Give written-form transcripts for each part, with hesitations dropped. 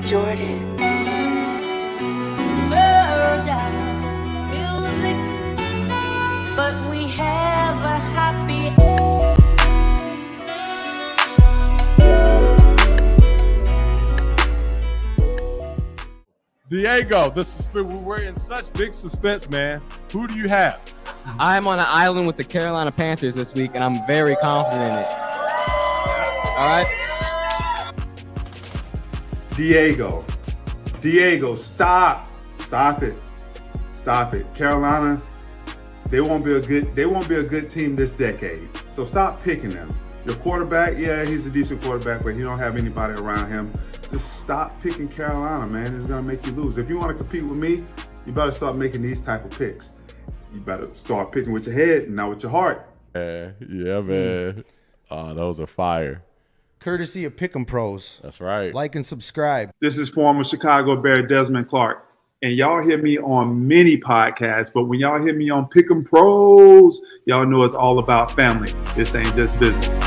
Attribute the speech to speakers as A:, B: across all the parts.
A: Jordan.
B: Music, but we have a happy
C: Diego, we're in such big suspense, man. Who do you have?
D: I'm on an island with the Carolina Panthers this week, and I'm very confident in it. All right?
E: Diego, stop it. Carolina, they won't be a good team this decade. So stop picking them. Your quarterback, yeah, he's a decent quarterback, but he don't have anybody around him. Just stop picking Carolina, man. It's gonna make you lose. If you want to compete with me, you better start making these type of picks. You better start picking with your head and not with your heart.
C: Yeah, man. Those are fire.
F: Courtesy of Pick'em Pros.
C: That's right.
F: Like and subscribe.
E: This is former Chicago Bear Desmond Clark. And y'all hear me on many podcasts, but when y'all hear me on Pick'em Pros, y'all know it's all about family. This ain't just business.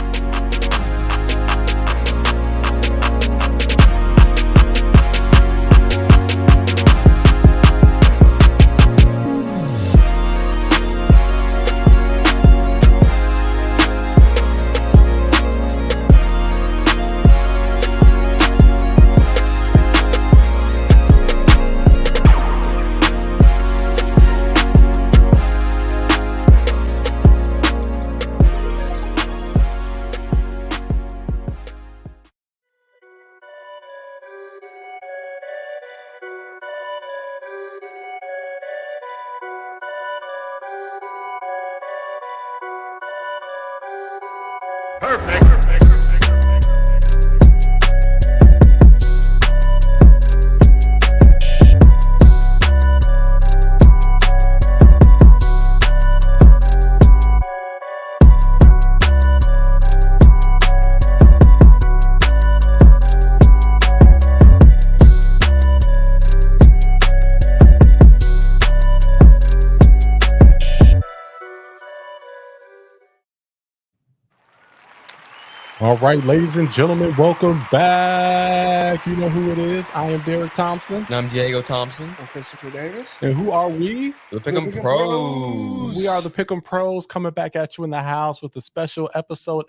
C: All right, ladies and gentlemen, welcome back. You know who it is. I am Derek Thompson.
D: And I'm Diego Thompson.
F: I'm Christopher Davis.
C: And who are we?
D: The Pick'em Pros.
C: We are the Pick'em Pros coming back at you in the house with a special episode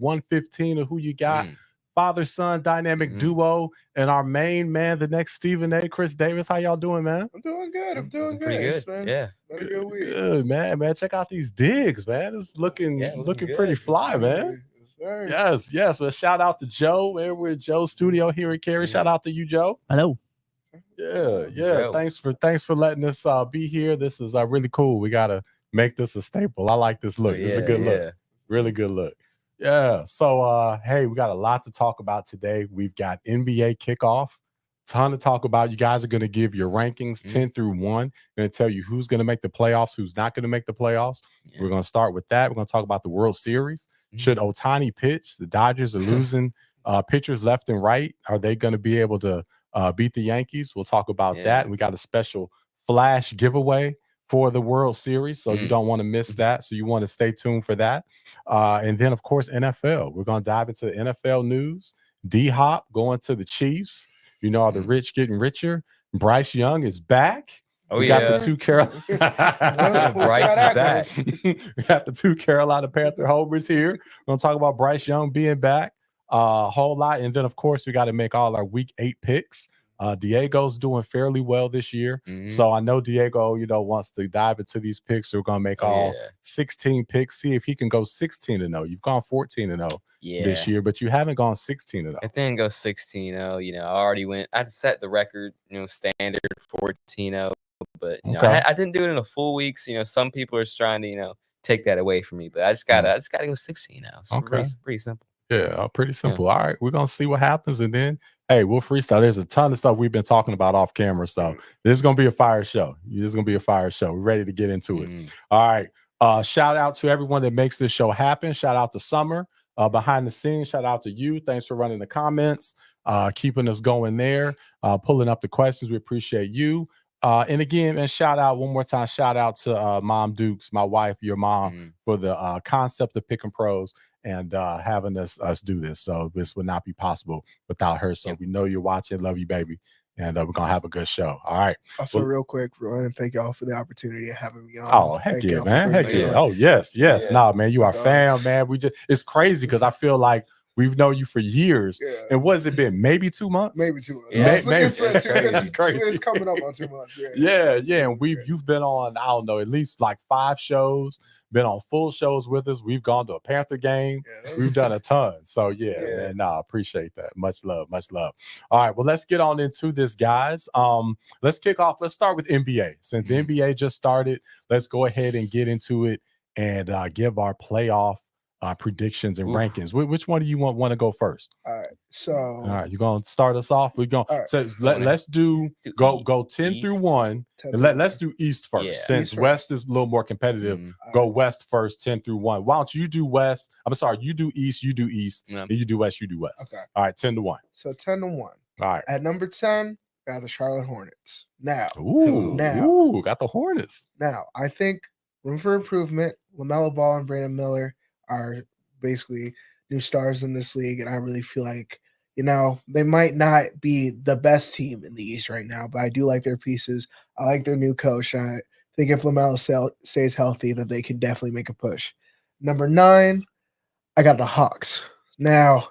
C: 115 of Who You Got. Father-son dynamic duo, and our main man, the next Stephen A. Chris Davis. How y'all doing, man?
F: I'm doing good.
D: Pretty good.
F: Man.
D: Yeah.
C: Good, man. Check out these digs, man. It's looking pretty fly, man. Yes. Well, shout out to Joe. We're at Joe's studio here at Cary. Shout out to you, Joe.
G: Hello.
C: Yeah.
D: Joe.
C: Thanks for letting us be here. This is really cool. We gotta make this a staple. I like this look. It's a good look. Really good look. Yeah. So hey, we got a lot to talk about today. We've got NBA kickoff. Ton to talk about. You guys are going to give your rankings 10 through 1. Going to tell you who's going to make the playoffs, who's not going to make the playoffs. We're going to start with that. We're going to talk about the World Series. Should Ohtani pitch? The Dodgers are losing pitchers left and right. Are they going to be able to beat the Yankees? We'll talk about that. And we got a special flash giveaway for the World Series, so you don't want to miss that. So you want to stay tuned for that. And then, of course, NFL. We're going to dive into the NFL news. D-Hop going to the Chiefs. You know, are the rich getting richer? Bryce Young is back. We got the two Carolina.
D: Bryce is back.
C: We got the two Carolina Panther homers here. We're going to talk about Bryce Young being back a whole lot. And then, of course, we got to make all our Week 8 picks. Diego's doing fairly well this year. So I know Diego, wants to dive into these picks. So we're going to make all 16 picks, see if he can go 16-0. You've gone 14-0 this year, but you haven't gone 16-0.
D: If they didn't go 16-0, I already went. I set the record, standard 14-0. But I didn't do it in a full week. So, some people are trying to, take that away from me. But I just gotta go 16 now. So pretty simple.
C: Yeah, pretty simple. All right, we're gonna see what happens, and then hey, we'll freestyle. There's a ton of stuff we've been talking about off camera, so this is gonna be a fire show. We're ready to get into it. All right. Shout out to everyone that makes this show happen. Shout out to Summer behind the scenes. Shout out to you. Thanks for running the comments, keeping us going there, pulling up the questions. We appreciate you. And again, and one more time, shout out to Mom Dukes, my wife, your mom, for the concept of Pick'em Pros and having us do this. So this would not be possible without her. So we know you're watching. Love you, baby. And we're going to have a good show. All right.
A: Also, real quick, and thank y'all for the opportunity of having me on.
C: Oh, heck yeah, man. Heck yeah. Oh, yes. Yeah. Nah, man, you are fam, man. It's crazy because I feel like we've known you for years. Yeah. And what has it been? Maybe 2 months?
A: Maybe 2 months.
C: Yeah,
A: That's crazy. It's coming up on 2 months.
C: Yeah. And you've been on, I don't know, at least like 5 shows. Been on full shows with us. We've gone to a Panther game. We've done a ton. So man, appreciate that. Much love. All right, well, let's get on into this, guys. Let's kick off. Let's start with NBA. Since NBA just started, let's go ahead and get into it and give our playoff predictions and rankings. Which one do you want to go first?
A: All right,
C: you're gonna start us off. We're gonna let's do go 10 through 1. Let's do East first, since West is a little more competitive. Go West first, 10 through 1. Why don't you do West? I'm sorry, you do East, and you do West, Okay. All right, 10 to 1.
A: So 10 to 1.
C: All right.
A: At number 10, got the Charlotte Hornets. Now,
C: got the Hornets.
A: Now, I think room for improvement. LaMelo Ball and Brandon Miller are basically new stars in this league, and I really feel like, they might not be the best team in the East right now, but I do like their pieces. I like their new coach. I think if LaMelo stays healthy, that they can definitely make a push. Number 9, I got the Hawks. Now,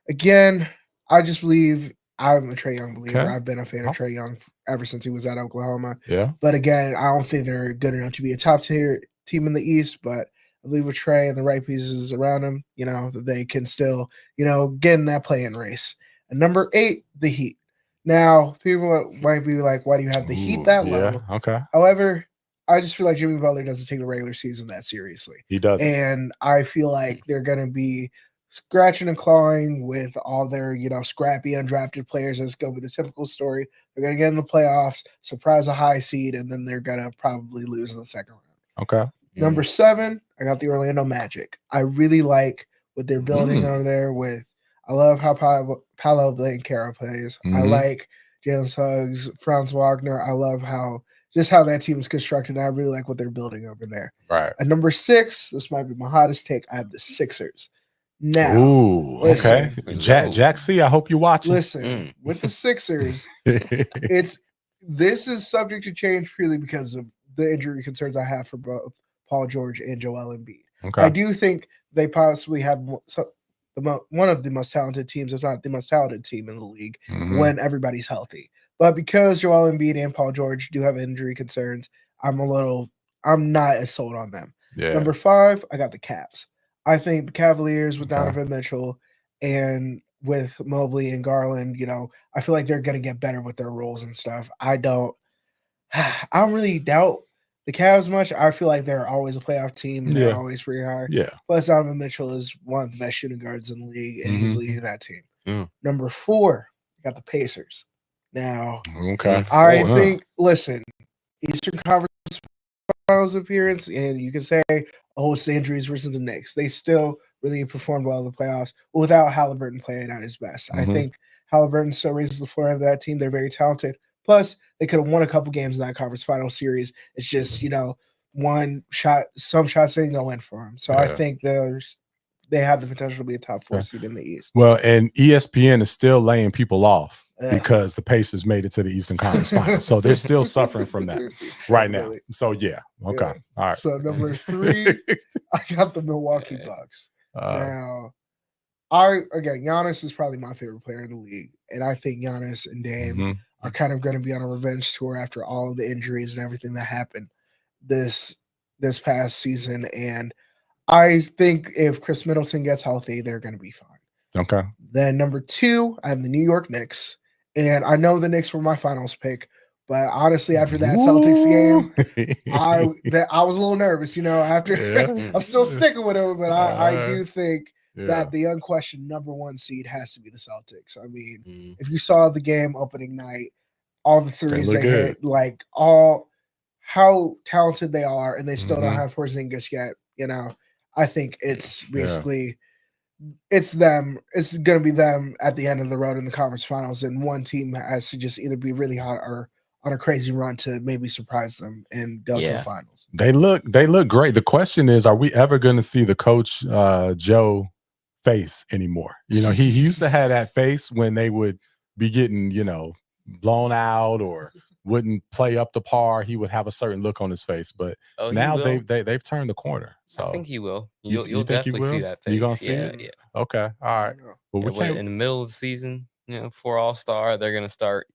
A: again, I just believe I'm a Trae Young believer. Okay. I've been a fan of Trae Young ever since he was at Oklahoma.
C: Yeah.
A: But again, I don't think they're good enough to be a top-tier team in the East, but I believe with Trae and the right pieces around him, that they can still, get in that play-in race. And number 8, the Heat. Now, people might be like, why do you have the Heat that low?
C: Okay.
A: However, I just feel like Jimmy Butler doesn't take the regular season that seriously.
C: He does.
A: And I feel like they're going to be scratching and clawing with all their, scrappy undrafted players. Let's go with the typical story. They're going to get in the playoffs, surprise a high seed, and then they're going to probably lose in the second round.
C: Okay.
A: Number 7, I got the Orlando Magic. I really like what they're building over there I love how Paolo Banchero plays. I like Jalen Suggs, Franz Wagner. I love how that team is constructed. I really like what they're building over there.
C: Right.
A: At number 6, this might be my hottest take. I have the Sixers. Now,
C: okay. Jack C, I hope you're watching.
A: Listen, with the Sixers, this is subject to change purely because of the injury concerns I have for both Paul George and Joel Embiid.
C: Okay.
A: I do think they possibly have one of the most talented teams, if not the most talented team in the league, when everybody's healthy. But because Joel Embiid and Paul George do have injury concerns, I'm not as sold on them.
C: Yeah.
A: Number 5, I got the Cavs. I think the Cavaliers with Donovan Mitchell and with Mobley and Garland, I feel like they're going to get better with their roles and stuff. I don't really doubt the Cavs much. I feel like they're always a playoff team. And they're always pretty high.
C: Yeah.
A: Plus, Donovan Mitchell is one of the best shooting guards in the league, and he's leading that team. Number 4, I got the Pacers. Now, I think, listen, Eastern Conference Finals appearance, and you can say, it's the injuries versus the Knicks. They still really performed well in the playoffs without Halliburton playing at his best. I think Halliburton still raises the floor of that team. They're very talented. Plus, they could have won a couple games in that conference final series. It's just, one shot, some shots didn't go in for them. So I think they have the potential to be a top 4 seed in the East.
C: Well, and ESPN is still laying people off because the Pacers made it to the Eastern Conference Finals. So they're still suffering from that right now. So, okay. All right.
A: So, number 3, I got the Milwaukee Bucks. Now, Giannis is probably my favorite player in the league. And I think Giannis and Dame are kind of going to be on a revenge tour after all of the injuries and everything that happened this past season. And I think if Chris Middleton gets healthy, they're going to be fine.
C: Okay.
A: Then number 2, I have the New York Knicks. And I know the Knicks were my finals pick, but honestly, after that Celtics game, I was a little nervous, after I'm still sticking with them, but I do think that the unquestioned number 1 seed has to be the Celtics. I mean, if you saw the game opening night, all the threes they hit, how talented they are, and they still don't have Porzingis yet. I think it's basically it's them. It's going to be them at the end of the road in the conference finals, and one team has to just either be really hot or on a crazy run to maybe surprise them and go to the finals.
C: They look great. The question is, are we ever going to see the coach Joe face anymore. You know, he used to have that face when they would be getting, you know, blown out or wouldn't play up to par. He would have a certain look on his face, but now they've turned the corner. So
D: I think he will.
C: You
D: You'll
C: think he
D: definitely
C: will?
D: see that face.
C: You gonna see
D: yeah,
C: it?
D: yeah.
C: Okay, all right. Well, we can't.
D: In the middle of the season, you know, for All-Star, they're gonna start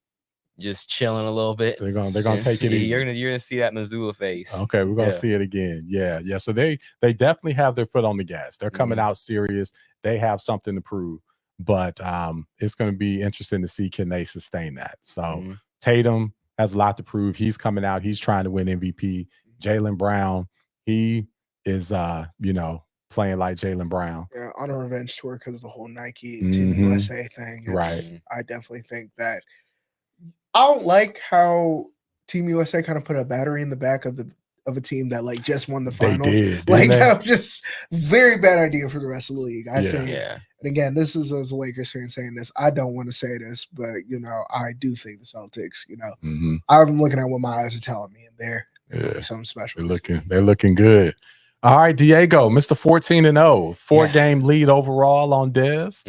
D: just chilling a little bit.
C: They're gonna take it easy.
D: You're gonna see that Missoula face.
C: Okay, we're gonna see it again. Yeah. So they definitely have their foot on the gas. They're coming out serious. They have something to prove. But it's gonna be interesting to see, can they sustain that. So Tatum has a lot to prove. He's coming out. He's trying to win MVP. Jaylen Brown, he is you know, playing like Jaylen Brown.
A: Yeah, on a revenge tour because of the whole Nike Team USA thing.
C: Right.
A: I definitely think that I don't like how Team USA kind of put a battery in the back of a team that like just won the finals.
C: They did,
A: like that was just very bad idea for the rest of the league. I think.
D: Yeah.
A: And again, this is as a Lakers fan saying this. I don't want to say this, but you know, I do think the Celtics. You know, I'm looking at what my eyes are telling me, and they're something special.
C: They're looking good. All right, Diego, Mr. 14-0, 4-game lead overall on Dez.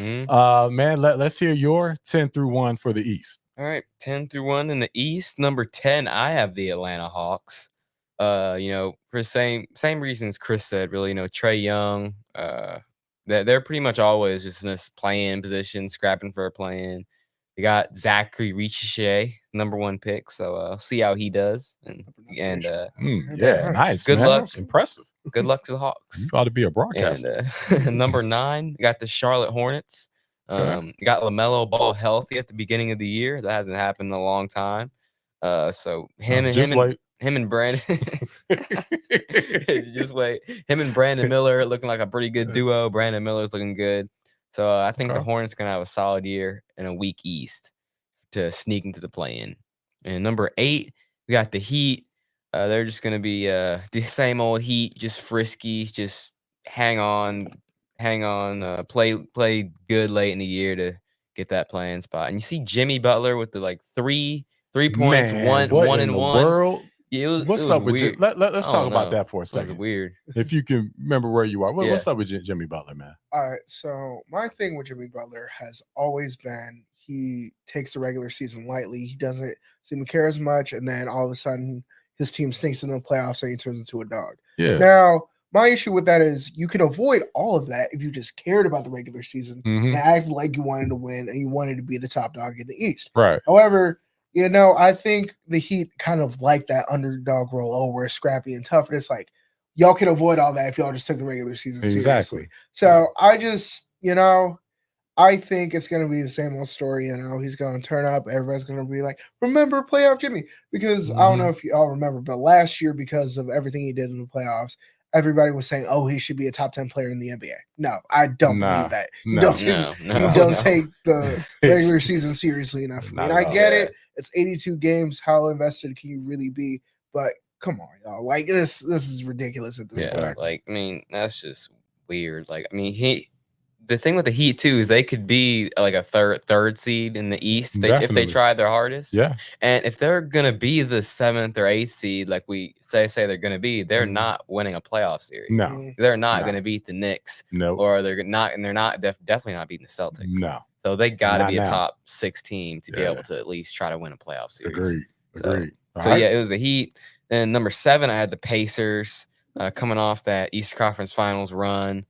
C: Man, let's hear your 10-1 for the East.
D: All right, 10-1 in the East. Number 10, I have the Atlanta Hawks. You know, for the same reasons Chris said, really, you know, Trae Young, they're pretty much always just in this play-in position, scrapping for a play-in. We got Zachary Richichetie, number 1 pick, so see how he does. And
C: nice.
D: Good luck.
C: That's impressive.
D: Good luck to the Hawks.
C: You ought to be a broadcaster.
D: And number 9, we got the Charlotte Hornets. You got LaMelo Ball healthy at the beginning of the year. That hasn't happened in a long time. So him and Brandon just wait. Him and Brandon Miller looking like a pretty good duo. Brandon Miller's looking good. So I think the Hornets gonna have a solid year in a weak East to sneak into the play-in. And number 8, we got the Heat. They're just gonna be the same old Heat, just frisky, just hang on, play good late in the year to get that playing spot. And you see Jimmy Butler with the like three points,
C: Man,
D: one and one.
C: World?
D: Yeah,
C: what's
D: it
C: up
D: was
C: with
D: weird.
C: you? Let's talk about that for a
D: It was
C: second.
D: weird.
C: If you can remember where you are, what's up with Jimmy Butler, man?
A: All right, so my thing with Jimmy Butler has always been he takes the regular season lightly. He doesn't seem to care as much, and then all of a sudden his team stinks in the playoffs and he turns into a dog.
C: Yeah.
A: Now, my issue with that is you can avoid all of that if you just cared about the regular season and acted like you wanted to win and you wanted to be the top dog in the East.
C: Right.
A: However, you know, I think the Heat kind of like that underdog role. Oh, we're scrappy and tough. And it's like, y'all can avoid all that if y'all just took the regular season seriously. So I just, you know, I think it's going to be the same old story. You know, he's going to turn up. Everybody's going to be like, remember playoff Jimmy? Because I don't know if you all remember, but last year, because of everything he did in the playoffs, everybody was saying, oh, he should be a top 10 player in the NBA. No, I don't believe that. You don't take the regular season seriously enough for me. And I get it. It's 82 games. How invested can you really be? But come on, y'all. Like, this is ridiculous at this point.
D: Like, I mean, that's just weird. Like, I mean, the thing with the Heat too is they could be like a third seed in the East if they tried their hardest.
C: Yeah.
D: And if they're gonna be the 7th or 8th seed, like we say they're gonna be, they're not winning a playoff series.
C: No.
D: They're not gonna beat the Knicks.
C: No.
D: Or they're not definitely not beating the Celtics.
C: No.
D: So they gotta be a top 6 team to be able to at least try to win a playoff series.
C: Agreed.
D: So yeah, it was the Heat. And number 7, I had the Pacers coming off that Eastern Conference Finals run.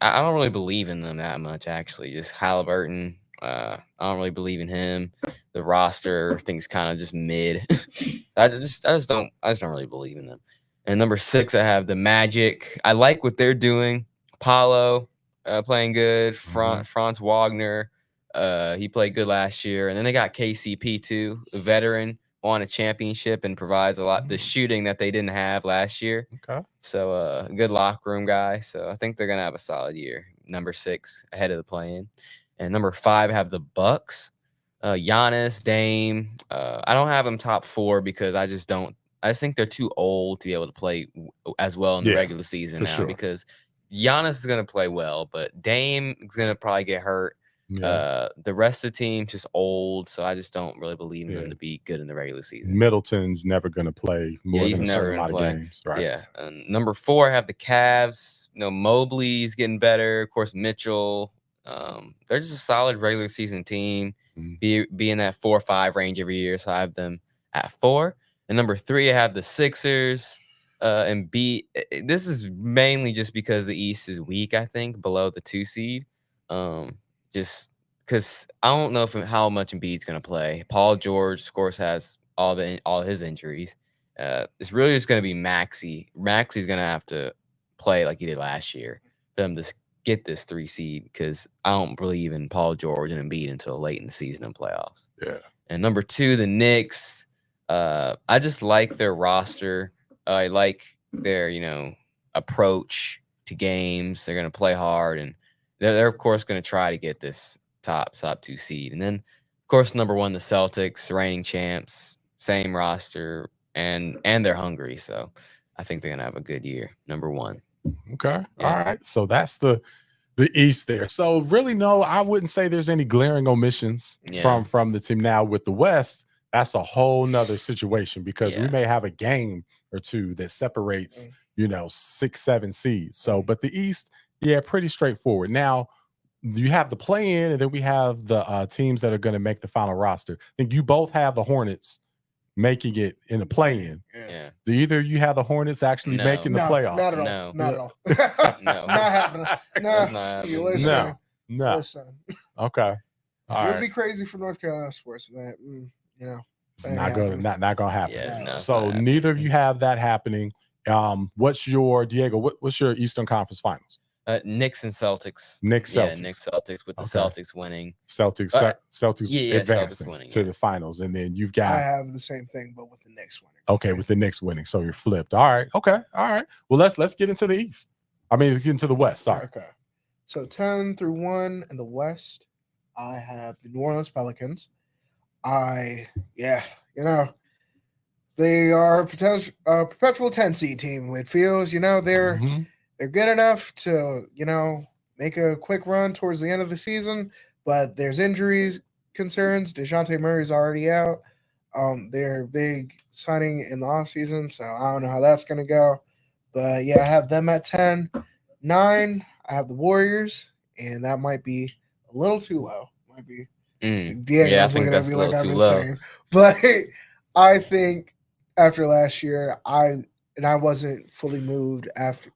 D: I don't really believe in them that much, actually. Just Halliburton. I don't really believe in him. The roster, things kind of just mid. I just don't really believe in them. And number 6, I have the Magic. I like what they're doing. Paulo playing good. Franz Wagner. He played good last year. And then they got KCP too, a veteran. Won a championship and provides a lot the shooting that they didn't have last year.
C: Okay.
D: So good locker room guy. So I think they're gonna have a solid year. Number 6 ahead of the play-in. And number 5 I have the Bucks. Giannis, Dame. I don't have them top 4 because I just think they're too old to be able to play as well in the regular season now. Because Giannis is gonna play well, but Dame is gonna probably get hurt.
C: Yeah.
D: The rest of the team's just old, so I just don't really believe in them to be good in the regular season.
C: Middleton's never going to play more than a certain amount of games, right?
D: Yeah. And number 4, I have the Cavs. Mobley's getting better. Of course, Mitchell. They're just a solid regular season team. Be in that 4 or 5 range every year, so I have them at 4. And number 3, I have the Sixers. And this is mainly just because the East is weak, I think, below the 2 seed. Just because I don't know how much Embiid's going to play. Paul George, of course, has all his injuries. It's really just going to be Maxey. Maxey's going to have to play like he did last year for them to get this 3 seed, because I don't believe in Paul George and Embiid until late in the season and playoffs.
C: Yeah.
D: And number 2, the Knicks. I just like their roster. I like their, approach to games. They're going to play hard, and they're of course going to try to get this top 2 seed. And then, of course, number 1, the Celtics, reigning champs, same roster, and they're hungry. So I think they're going to have a good year. Number 1.
C: Okay.
D: Yeah.
C: All right. So that's the East there. So really, no, I wouldn't say there's any glaring omissions from the team. Now with the West, that's a whole nother situation, because we may have a game or 2 that separates, 6, 7 seeds. So, but the East, pretty straightforward. Now you have the play-in, and then we have the teams that are going to make the final roster. I think you both have the Hornets making it in the play-in.
D: Yeah.
C: Do either of you have the Hornets actually making the playoffs?
A: Not at all.
D: No.
A: Not at all.
D: No.
A: Not happening.
D: That's not happening.
A: Listen.
C: No.
A: Listen.
C: Okay. All
A: It would
C: right.
A: be crazy for North Carolina sports, but
C: It's not going to happen.
D: Yeah, no,
C: so neither of you have that happening. What's your Diego? What's your Eastern Conference Finals?
D: Knicks and Celtics.
C: Knicks,
D: Yeah,
C: Celtics.
D: Knicks, Celtics, with the Celtics winning.
C: Celtics advancing
D: Celtics winning,
C: to the finals, and then you've
A: I
C: got
A: have the same thing, but with the Knicks winning.
C: okay with the Knicks winning. So you're flipped. All right. Okay. All right. Well, let's get into the East. Let's get into the West. Sorry.
A: Okay. So 10 through 1 in the West, I have the New Orleans Pelicans. They are a perpetual 10 seed team. It feels, they're good enough to, make a quick run towards the end of the season, but there's injuries concerns. DeJounte Murray's already out. They're big signing in the offseason, so I don't know how that's going to go. But, I have them at 10. 9, I have the Warriors, and that might be a little too low. Might be.
D: I think that's a little too low.
A: But I think after last year, I wasn't fully moved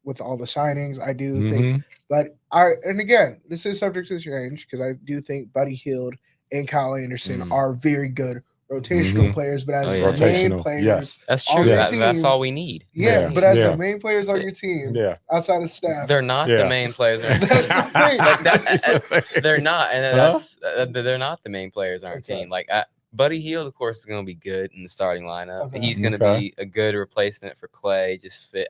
A: with all the signings. I do think, but again, this is subject to change, because I do think Buddy Hield and Kyle Anderson are very good rotational players, but as the main players,
D: that's true. That's all we need.
A: But as the main players on your team, outside of Steph,
D: they're not the main players.
A: That's the
D: thing. They're not, and they're not the main players on our team. Like Buddy Hield, of course, is going to be good in the starting lineup. Okay. He's going to be a good replacement for Clay.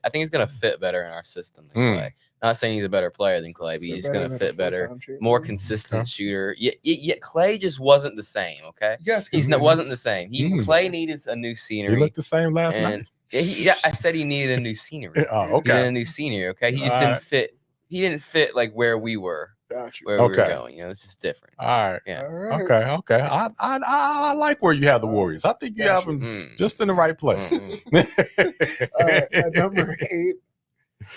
D: I think he's going to fit better in our system than Clay. Not saying he's a better player than Clay, but he's going to fit better, more consistent shooter. Yet Clay just wasn't the same. Okay,
A: yes,
D: wasn't the same. Clay needed a new scenery.
C: He looked the same last night.
D: I said he needed a new scenery.
C: Okay,
D: he needed a new scenery. Okay, he just didn't fit. He didn't fit like where we were. Where we were going, it's just different.
C: All right.
D: Yeah.
C: Okay. I like where you have the Warriors. I think you have them just in the right place.
A: At number 8,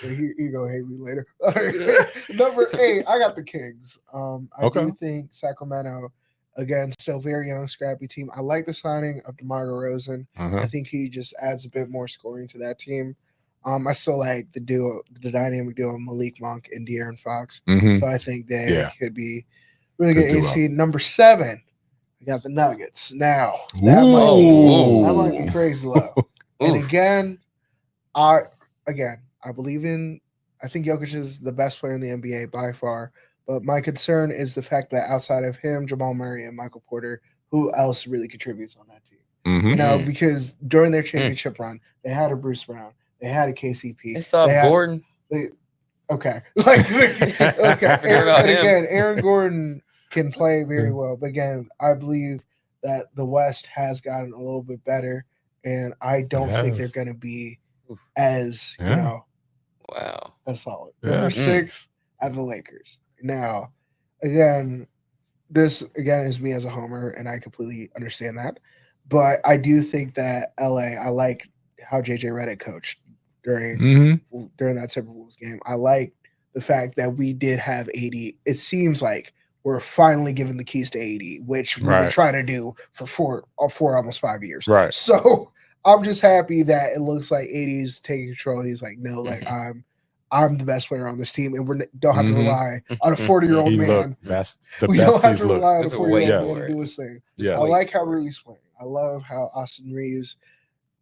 A: you gonna hate me later. All right. Number 8, I got the Kings. I do think Sacramento, again, still very young, scrappy team. I like the signing of DeMar DeRozan. I think he just adds a bit more scoring to that team. I still like the dynamic duo of Malik Monk and De'Aaron Fox. So I think they could be really good AC. Number 7, we got the Nuggets. Now, that might be crazy low. And again, I believe I think Jokic is the best player in the NBA by far. But my concern is the fact that outside of him, Jamal Murray and Michael Porter, who else really contributes on that team? Because during their championship run, they had a Bruce Brown. They had a KCP.
D: They still have Gordon.
A: Okay. Again, Aaron Gordon can play very well. But again, I believe that the West has gotten a little bit better, and I don't think they're going to be as, as solid. Number 6, I have the Lakers. Now, again, this again is me as a homer, and I completely understand that. But I do think that LA, I like how JJ Redick coached during that Timberwolves game. I like the fact that we did have 80. It seems like we're finally giving the keys to 80, which we've been trying to do for almost 5 years.
C: Right.
A: So I'm just happy that it looks like 80's taking control. He's like, no, like I'm the best player on this team, and we don't have to rely on a 40-year-old man.
C: That's the
A: we
C: best
A: don't have
C: he's
A: to rely on a
D: looked.
A: 40-year-old man to do his thing.
C: Yeah.
A: I like how Rudy's playing. I love how Austin Reeves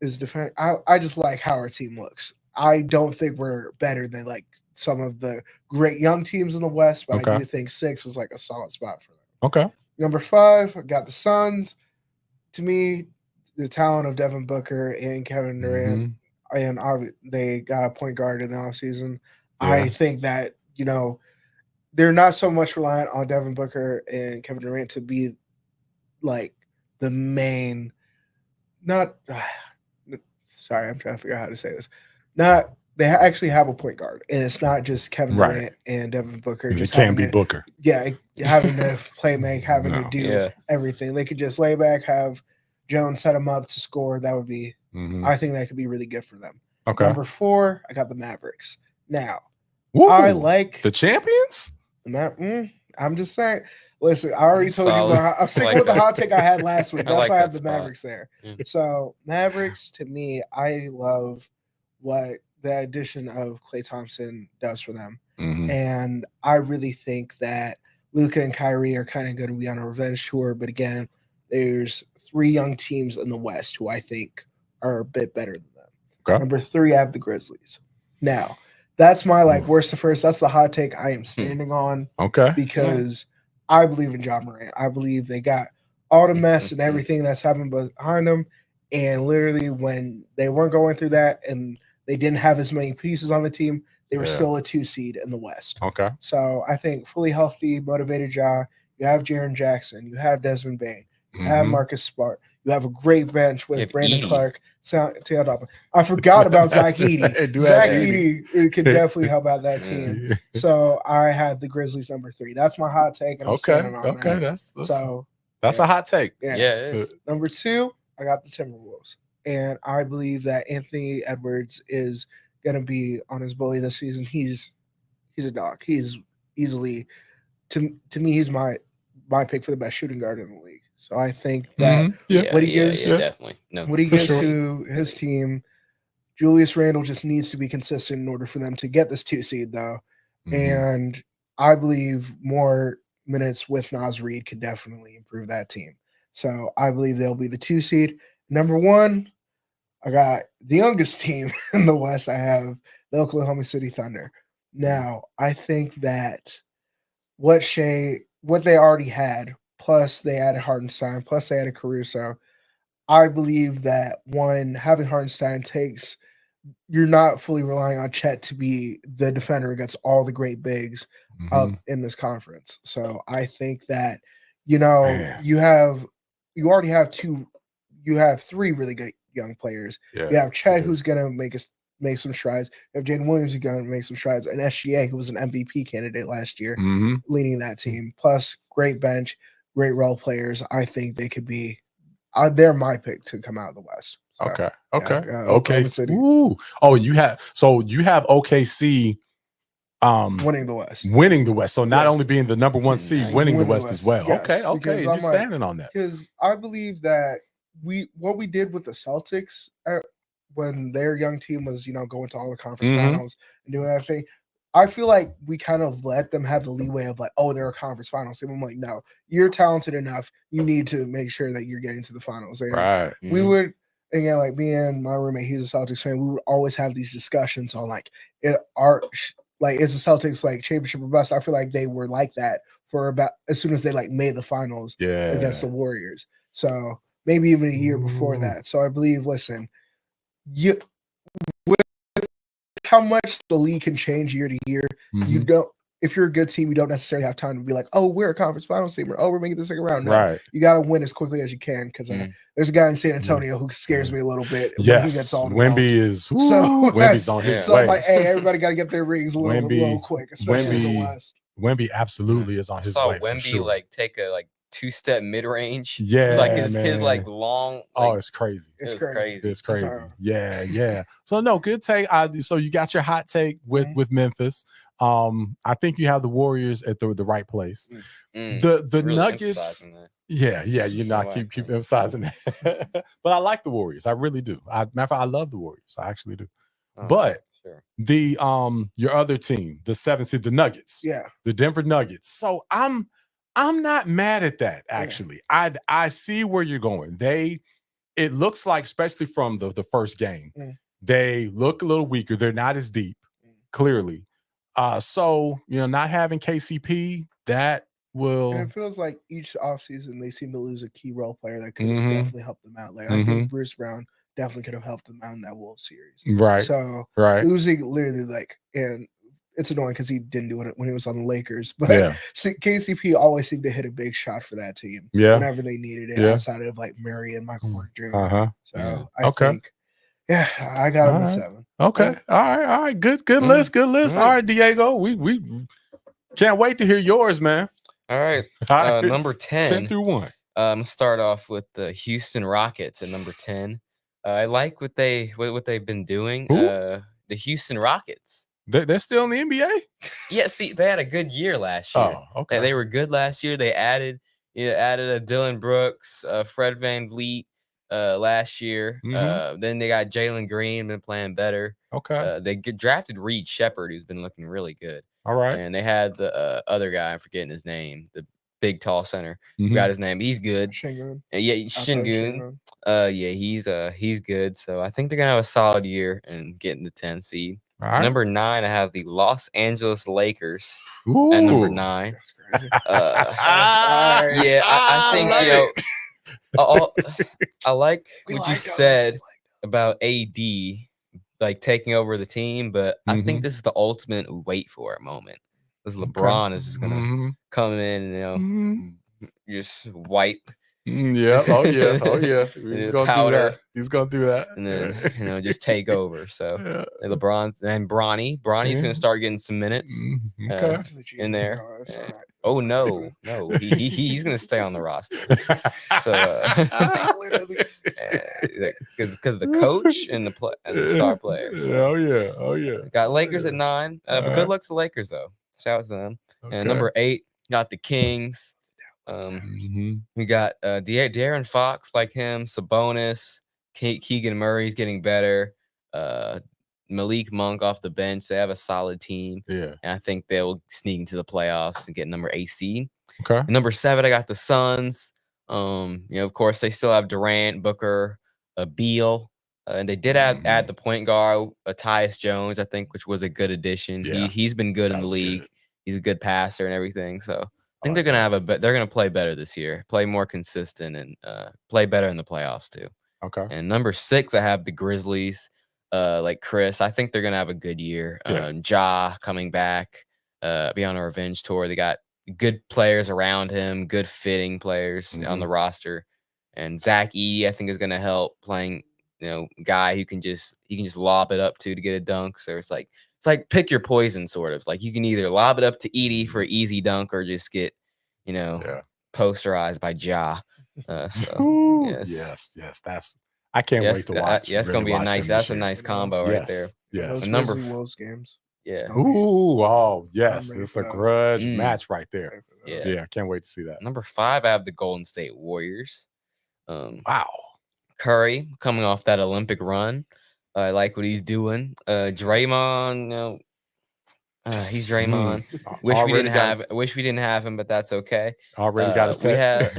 A: is defending. I just like how our team looks. I don't think we're better than like some of the great young teams in the West, but I do think 6 is like a solid spot for them.
C: Okay.
A: Number 5, I got the Suns. To me, the talent of Devin Booker and Kevin Durant, and they got a point guard in the offseason. Yeah. I think that, they're not so much reliant on Devin Booker and Kevin Durant to be like the main, sorry, I'm trying to figure out how to say this. They actually have a point guard, and it's not just Kevin Durant and Devin Booker.
C: It can't be Booker.
A: Yeah, having to play make, having to do everything. They could just lay back, have Jones set them up to score. That would be, I think that could be really good for them.
C: Okay.
A: Number 4, I got the Mavericks. Now,
C: I
A: like
C: the champions.
A: I'm just saying. Listen, I already told you. I'm sticking with the hot take I had last week. That's why I have the Mavericks there. So Mavericks, to me, I love what the addition of Klay Thompson does for them, and I really think that Luka and Kyrie are kind of going to be on a revenge tour. But again, there's 3 young teams in the West who I think are a bit better than them. Okay. Number 3, I have the Grizzlies. Now, that's my worst to first. That's the hot take I am standing on. Okay. Because I believe in Ja Morant. I believe they got all the mess and everything that's happened behind them. And literally when they weren't going through that and they didn't have as many pieces on the team, they were still a 2 seed in the West. Okay. So I think fully healthy, motivated Ja. You have Jaren Jackson. You have Desmond Bain. You have Marcus Smart. You have a great bench with Brandon Clark. I forgot about Zach Edey. Zach Edey can definitely help out that team. So I had the Grizzlies number 3. That's my hot take. And I'm standing on that.
C: That's a hot take.
A: Yeah, it is. Number 2, I got the Timberwolves. And I believe that Anthony Edwards is going to be on his bully this season. He's a dog. He's easily, to me, he's my pick for the best shooting guard in the league. So I think that what he gives to his team, Julius Randle just needs to be consistent in order for them to get this 2 seed, though. And I believe more minutes with Naz Reid can definitely improve that team. So I believe they'll be the 2 seed. Number 1, I got the youngest team in the West. I have the Oklahoma City Thunder. Now, I think that what they already had, plus they added Hartenstein, plus they added Caruso, I believe that having Hartenstein you're not fully relying on Chet to be the defender against all the great bigs up in this conference. So I think that, you already have 3 really good young players. Yeah. You have Chet, who's going to make some strides. You have Jaden Williams, who's going to make some strides. And SGA, who was an MVP candidate last year, leading that team. Plus, great bench, great role players. I think they could be they're my pick to come out of the West. So,
C: okay. Ooh. Oh, you have OKC
A: winning the West.
C: So not only being the number 1 seed, winning the West as well. Yes, okay. You're standing on that.
A: Because I believe that what we did with the Celtics when their young team was, going to all the conference finals and doing that thing, I feel like we kind of let them have the leeway of they're a conference finals. And I'm like, no, you're talented enough. You need to make sure that you're getting to the finals. And we would, again, like me and my roommate, he's a Celtics fan. We would always have these discussions on is the Celtics championship or bust? I feel like they were like that for about as soon as they made the finals against the Warriors. So maybe even a year before that. So I believe, listen, with how much the league can change year to year, if you're a good team, you don't necessarily have time to be like, oh, we're a conference finals team, or oh, we're making the second round. No, you got to win as quickly as you can because there's a guy in San Antonio who scares me a little bit.
C: Yes,
A: when he gets all
C: Wemby's on his way.
A: So I'm like, hey, everybody got to get their rings a little quick, especially in the West.
C: Wemby absolutely is on his way.
D: Wemby
C: for sure.
D: like take a two-step mid-range.
C: Yeah,
D: like his
C: man.
D: like long. Like,
C: it's crazy.
D: It's crazy.
C: It's crazy. Yeah. So no, good take. So you got your hot take with Memphis. I think you have the Warriors at the right place. The
D: really
C: Nuggets. Yeah. You not keep emphasizing that. But I like the Warriors. I really do. Matter of fact, I love the Warriors. I actually do. But the your other team, the 7th seed, the Nuggets.
A: Yeah.
C: The Denver Nuggets. So I'm not mad at that, actually. Yeah. I see where you're going. It looks like, especially from the first game, they look a little weaker. They're not as deep, clearly. So, not having KCP, that will.
A: And it feels like each offseason they seem to lose a key role player that could definitely help them out. Like I think Bruce Brown definitely could have helped them out in that Wolves series.
C: Right.
A: So losing literally and it's annoying because he didn't do it when he was on the Lakers. But KCP always seemed to hit a big shot for that team whenever they needed it outside of like Murray and Michael Porter Jr. So I think, I got him at 7.
C: Okay. All right. Good list. Good list. All right, Diego. We can't wait to hear yours, man.
D: All right. Number 10.
C: 10 through 1.
D: I'm gonna start off with the Houston Rockets at number 10. I like what they've been doing. The Houston Rockets.
C: They're still in the NBA?
D: Yeah, see, they had a good year last year.
C: Oh, okay.
D: They were good last year. They added a Dylan Brooks, Fred VanVleet last year. Then they got Jalen Green, been playing better.
C: Okay.
D: They drafted Reed Shepherd, who's been looking really good.
C: All right.
D: And they had the other guy, I'm forgetting his name, the big tall center. Got his name. He's good.
A: Şengün.
D: Yeah, Şengün. He's good. So I think they're gonna have a solid year and get in the 10 seed. Right. Number 9, I have the Los Angeles Lakers at number 9.
A: That's crazy.
D: I think I like what you said about AD like taking over the team, but I think this is the ultimate wait for it moment. Because LeBron is just gonna come in and just wipe.
C: Yeah. Oh yeah. He's gonna do that.
D: And then just take over. So LeBron's and Bronny's gonna start getting some minutes in there. Oh no, he's gonna stay on the roster. So because the coach and the star players.
C: So. Oh yeah.
D: Got Lakers at 9. But good luck to Lakers though. Shout out to them. Okay. And number 8, got the Kings. We got De'Aaron Fox, like him, Sabonis, Keegan Murray's getting better. Malik Monk off the bench. They have a solid team.
C: Yeah.
D: And I think they'll sneak into the playoffs and get number 8 seed.
C: Okay.
D: And number 7, I got the Suns. Of course, they still have Durant, Booker, Beal. And they did add the point guard, Tyus Jones, I think, which was a good addition. Yeah. He's been good in the league. Good. He's a good passer and everything. So I think they're gonna play better this year, play more consistent, and play better in the playoffs too.
C: Okay.
D: And number 6, I have the Grizzlies. Like Chris, I think they're gonna have a good year. Ja coming back, be on a revenge tour. They got good players around him, good fitting players on the roster, and Zach I think is gonna help playing. Guy who can just lob it up to get a dunk. So it's like pick your poison, sort of. Like you can either lob it up to Edie for an easy dunk or just get, posterized by Ja.
C: Yes. That's I can't wait to watch.
D: It's gonna be a nice combo right there.
C: Yes.
A: Those number Wolves games.
D: Yeah.
C: Ooh, oh yes, it's a grudge match right there. Yeah, I can't wait to see that.
D: Number 5, I have the Golden State Warriors.
C: Wow.
D: Curry coming off that Olympic run. I like what he's doing. Draymond, he's Draymond. Wish we didn't have him, but that's okay.
C: Already got a tech.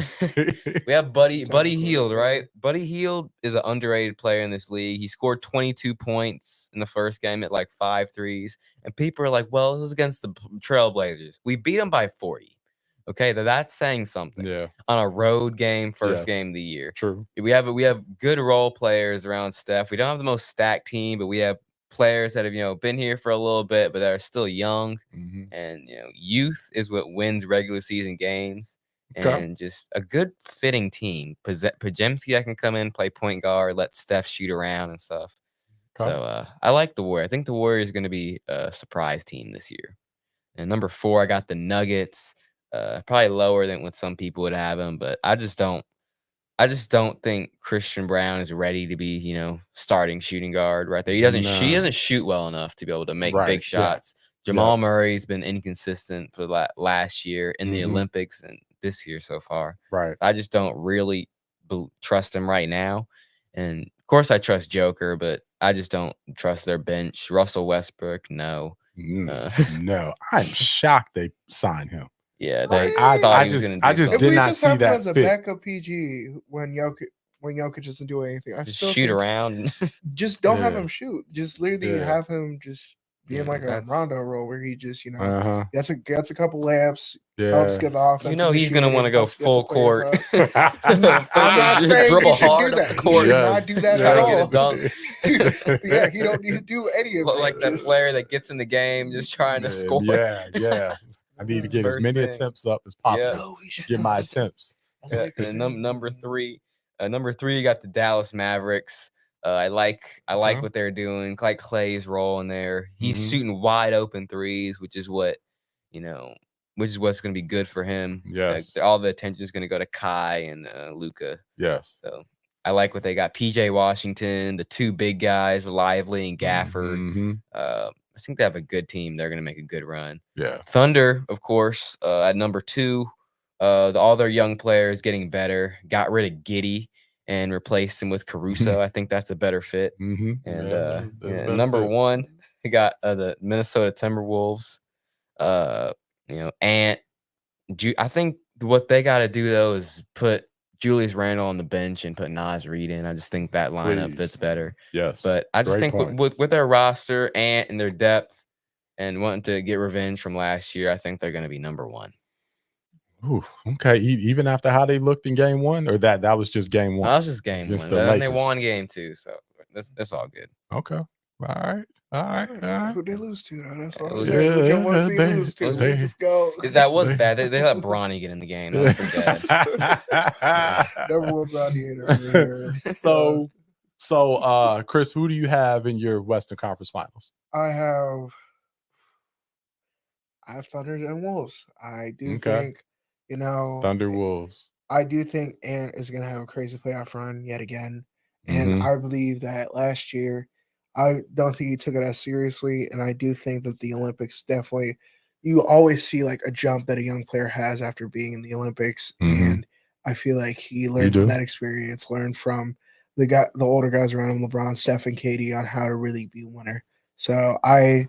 D: We have Buddy Hield, right? Buddy Hield is an underrated player in this league. He scored 22 points in the first game at like 5 threes. And people are like, well, this is against the Trailblazers. We beat them by 40. Okay, that's saying something.
C: Yeah.
D: On a road game, first game of the year.
C: True.
D: We have good role players around Steph. We don't have the most stacked team, but we have players that have been here for a little bit, but are still young. And youth is what wins regular season games. And just a good fitting team. Podziemski that can come in, play point guard, let Steph shoot around and stuff. So I like the Warriors. I think the Warriors are going to be a surprise team this year. And number 4, I got the Nuggets. Probably lower than what some people would have him, but I just don't think Christian Brown is ready to be, starting shooting guard right there. He doesn't shoot well enough to be able to make big shots. Jamal Murray's been inconsistent for last year in the Olympics and this year so far.
C: Right.
D: I just don't really trust him right now. And of course I trust Joker, but I just don't trust their bench. Russell Westbrook, no.
C: No, I'm shocked they signed him.
D: Yeah, I thought he was going to do something.
C: If we just
A: have him as a backup PG when Jokic doesn't do anything, I
D: just
A: still
D: shoot around.
A: Just don't have him shoot. Just literally have him just be in like a Rondo role where he just gets a couple layups, helps get the offense.
D: He's going to want to go full court.
A: I'm not saying
D: dribble
A: he should
D: hard
A: do that.
D: up the court.
A: He should not do that at all.
D: Dunk.
A: He don't need to do any of that.
D: Like that player that gets in the game just trying to score.
C: Yeah. I need to get as many attempts up as possible. Get my attempts.
D: And number 3, you got the Dallas Mavericks. I like what they're doing. Like Clay's role in there. He's shooting wide open threes, which is what's going to be good for him.
C: Yes.
D: All the attention is going to go to Kai and Luka.
C: Yes.
D: So I like what they got. PJ Washington, the 2 big guys, Lively and Gafford. I think they have a good team. They're going to make a good run.
C: Yeah.
D: Thunder, of course, at number 2. All their young players getting better. Got rid of Giddey and replaced him with Caruso. I think that's a better fit. And number 1, we got the Minnesota Timberwolves. I think what they got to do though is put Julius Randle on the bench and put Naz Reid in. I just think that lineup fits better.
C: Yes.
D: But I just think with their roster and their depth and wanting to get revenge from last year, I think they're going to be number 1.
C: Ooh, okay. Even after how they looked in game 1, or that was just game 1?
D: That was just game 1. Then they won game 2, so that's all good.
C: Okay. All right.
A: Who they lose to though? That's what I was
C: saying.
A: saying. Lose to. They just go.
D: That was bad. They let Bronny get in the game. That was pretty bad.
A: Number 1 Bronny.
C: So, Chris, who do you have in your Western Conference Finals?
A: I have Thunder and Wolves. I do think,
C: Thunder Wolves.
A: I do think Ant is going to have a crazy playoff run yet again. And I believe that last year, I don't think he took it as seriously. And I do think that the Olympics definitely, you always see like a jump that a young player has after being in the Olympics. And I feel like he learned from that experience, learned from the older guys around him, LeBron, Steph, and KD, on how to really be a winner. So I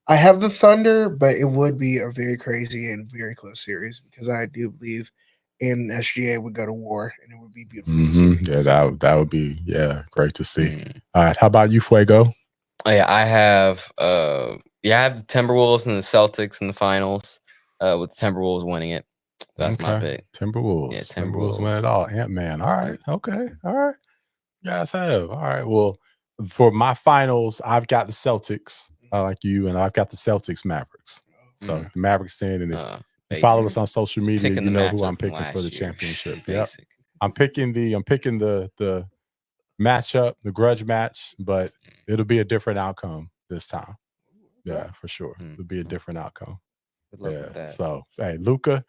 A: have the Thunder, but it would be a very crazy and very close series because I do believe in SGA would go to war and it would be beautiful.
C: Yeah, that would be great to see. All right, how about you, Fuego?
D: Yeah, I have the Timberwolves and the Celtics in the finals, with the Timberwolves winning it. That's my pick.
C: Timberwolves.
D: Yeah,
C: Timberwolves win it all. Ant-Man. All right. Okay. All right. You guys have. All right. Well, for my finals, I've got the Celtics, like you, and I've got the Celtics Mavericks. So the Mavericks in, and if you follow us on social media, you know who I'm picking for the championship. Yep. I'm picking the matchup, the grudge match, but it'll be a different outcome this time. Yeah, for sure. It'll be a different outcome.
D: Good luck with that.
C: So hey, Luka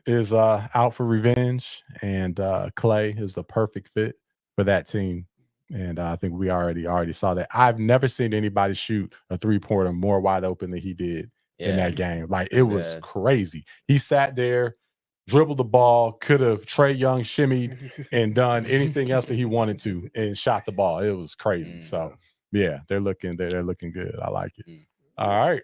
C: is out for revenge, and Clay is the perfect fit for that team. And I think we already saw that. I've never seen anybody shoot a 3-pointer more wide open than he did in that game. Like, it was crazy. He sat there, dribbled the ball, could have Trae Young shimmied and done anything else that he wanted to, and shot the ball. It was crazy. So yeah, they're looking good. I like it. All right.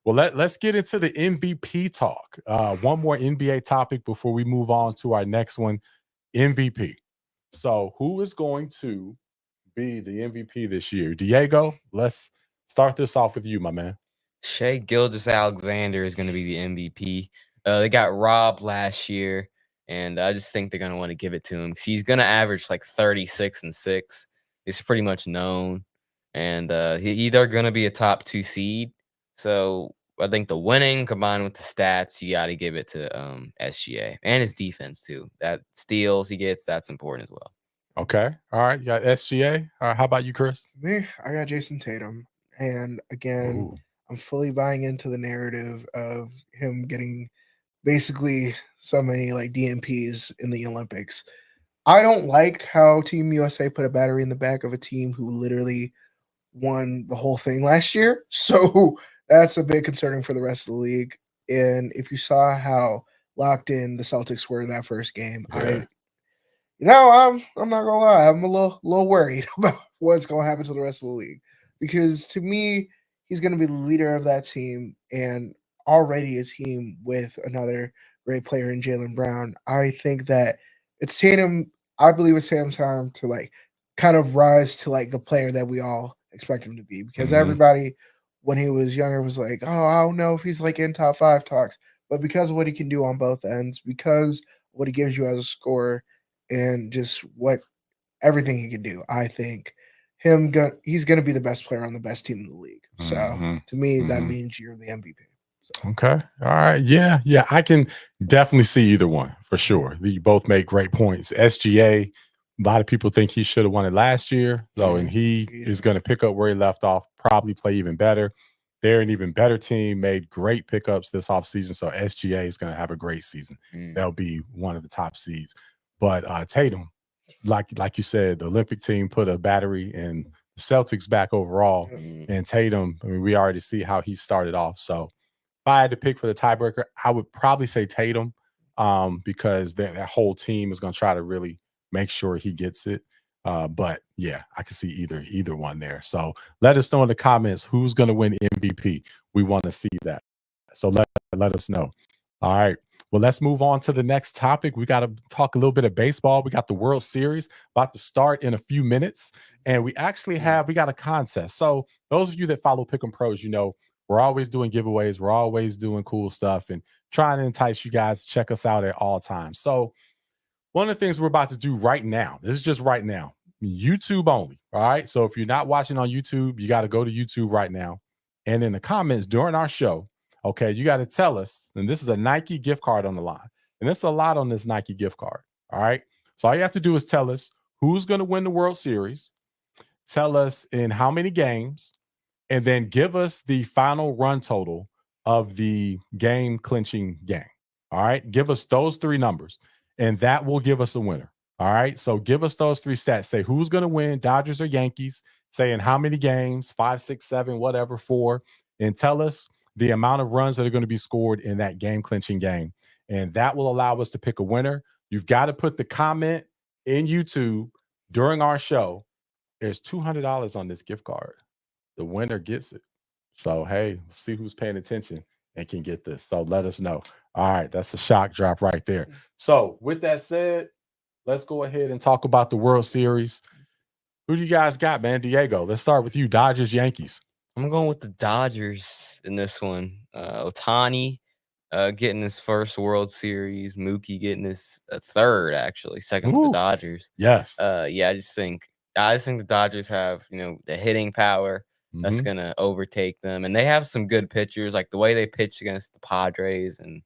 C: Well, let's get into the MVP talk. One more NBA topic before we move on to our next one, MVP. So who is going to be the MVP this year? Diego, let's start this off with you, my man.
D: Shai Gilgeous-Alexander is going to be the MVP. They got robbed last year, and I just think they're going to want to give it to him. He's going to average like 36 and 6. It's pretty much known, and they're going to be a top 2 seed. So I think the winning combined with the stats, you got to give it to SGA and his defense too. That steals he gets, that's important as well.
C: Okay. All right. You got SGA. All right. How about you, Chris?
A: Me, I got Jason Tatum. And again, I'm fully buying into the narrative of him getting basically so many like DMPs in the Olympics. I don't like how Team USA put a battery in the back of a team who literally won the whole thing last year. So that's a bit concerning for the rest of the league. And if you saw how locked in the Celtics were in that first game, I'm not gonna lie, I'm a little worried about what's gonna happen to the rest of the league. Because to me, he's gonna be the leader of that team and already a team with another great player in Jaylen Brown. I think that it's Tatum. I believe it's Tatum's time to like kind of rise to like the player that we all expect him to be. Because everybody, when he was younger, was like, "Oh, I don't know if he's like in top 5 talks." But because of what he can do on both ends, because of what he gives you as a scorer, and just what everything he can do, I think he's going to be the best player on the best team in the league. So to me, that means you're the MVP. So.
C: Okay. All right. Yeah. I can definitely see either one for sure. You both make great points. SGA, a lot of people think he should have won it last year. So, and he is going to pick up where he left off, probably play even better. They're an even better team, made great pickups this offseason. So SGA is going to have a great season. They'll be one of the top seeds. But Tatum, like you said, the Olympic team put a battery in the Celtics back overall. And Tatum, I mean, we already see how he started off. So if I had to pick for the tiebreaker, I would probably say Tatum because that whole team is going to try to really make sure he gets it. But yeah, I can see either one there. So let us know in the comments who's going to win MVP. We want to see that. So let us know. All right. Well, let's move on to the next topic. We got to talk a little bit of baseball. We got the World Series about to start in a few minutes. And we actually we got a contest. So those of you that follow Pick'em Pros, you know, we're always doing giveaways. We're always doing cool stuff and trying to entice you guys to check us out at all times. So one of the things we're about to do right now, this is just right now, YouTube only. All right. So if you're not watching on YouTube, you got to go to YouTube right now. And in the comments during our show, okay, you got to tell us, and this is a Nike gift card on the line. And there's a lot on this Nike gift card. All right. So all you have to do is tell us who's going to win the World Series, tell us in how many games, and then give us the final run total of the game clinching game. All right. Give us those 3 numbers, and that will give us a winner. All right. So give us those 3 stats. Say who's going to win, Dodgers or Yankees. Say in how many games, 5, 6, 7, whatever, 4. And tell us the amount of runs that are going to be scored in that game clinching game. And that will allow us to pick a winner. You've got to put the comment in YouTube during our show. There's $200 on this gift card. The winner gets it. So, hey, see who's paying attention and can get this. So let us know. All right. That's a shock drop right there. So with that said, let's go ahead and talk about the World Series. Who do you guys got, man? Diego, let's start with you. Dodgers, Yankees.
D: I'm going with the Dodgers in this one. Ohtani getting his first World Series. Mookie getting his third, actually, second with the Dodgers.
C: Yes.
D: Yeah, I just think the Dodgers have, you know, the hitting power that's going to overtake them. And they have some good pitchers, like the way they pitched against the Padres and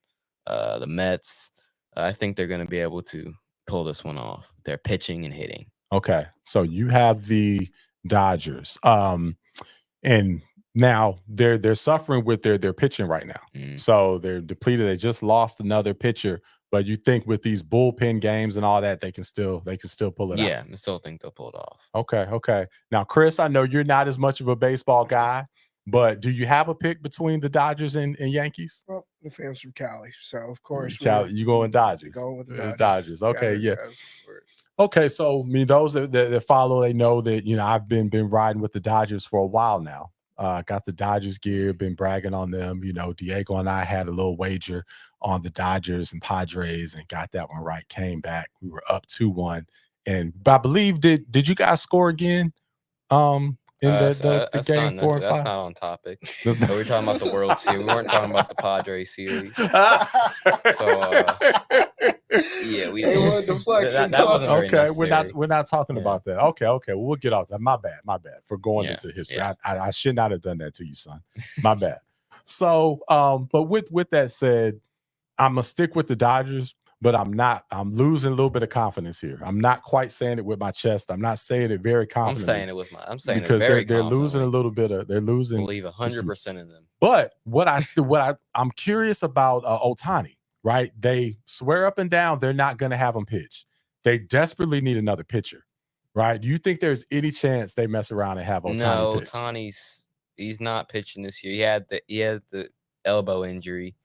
D: the Mets. I think they're going to be able to pull this one off. They're pitching and hitting. Okay.
C: So you have the Dodgers. And now they're suffering with their pitching right now. So they're depleted. They just lost another pitcher. But you think with these bullpen games and all that, they can still pull it out.
D: Yeah, I still think they'll pull it off.
C: Okay. Now, Chris, I know you're not as much of a baseball guy, but do you have a pick between the Dodgers and Yankees?
A: Well, the fans from Cali, so of course
C: you going Dodgers.
A: Going with the
C: Dodgers. Okay, yeah. Okay, so I mean, those that follow, they know that, you know, I've been riding with the Dodgers for a while now. Got the Dodgers gear, been bragging on them. You know, Diego and I had a little wager on the Dodgers and Padres and got that one right. Came back. We were up 2-1. And I believe, did you guys score again? In the game 4 and 5?
D: That's not on topic. We're talking about the World Series. We weren't talking about the Padres series. So yeah, we didn't. That wasn't very necessary.
C: We're not talking about that. Okay. Well, we'll get off that. My bad for going into history.
D: Yeah.
C: I should not have done that to you, son. My bad. So, but with that said, I'm gonna stick with the Dodgers. but I'm losing a little bit of confidence here. I'm not quite saying it with my chest. I'm not saying it very confidently.
D: I'm saying
C: because
D: it very
C: they're losing a little bit of, they're losing.
D: Believe 100% in them.
C: But I'm curious about Ohtani, right? They swear up and down they're not going to have him pitch. They desperately need another pitcher, right? Do you think there's any chance they mess around and have Ohtani pitch?
D: No, he's not pitching this year. He has the elbow injury.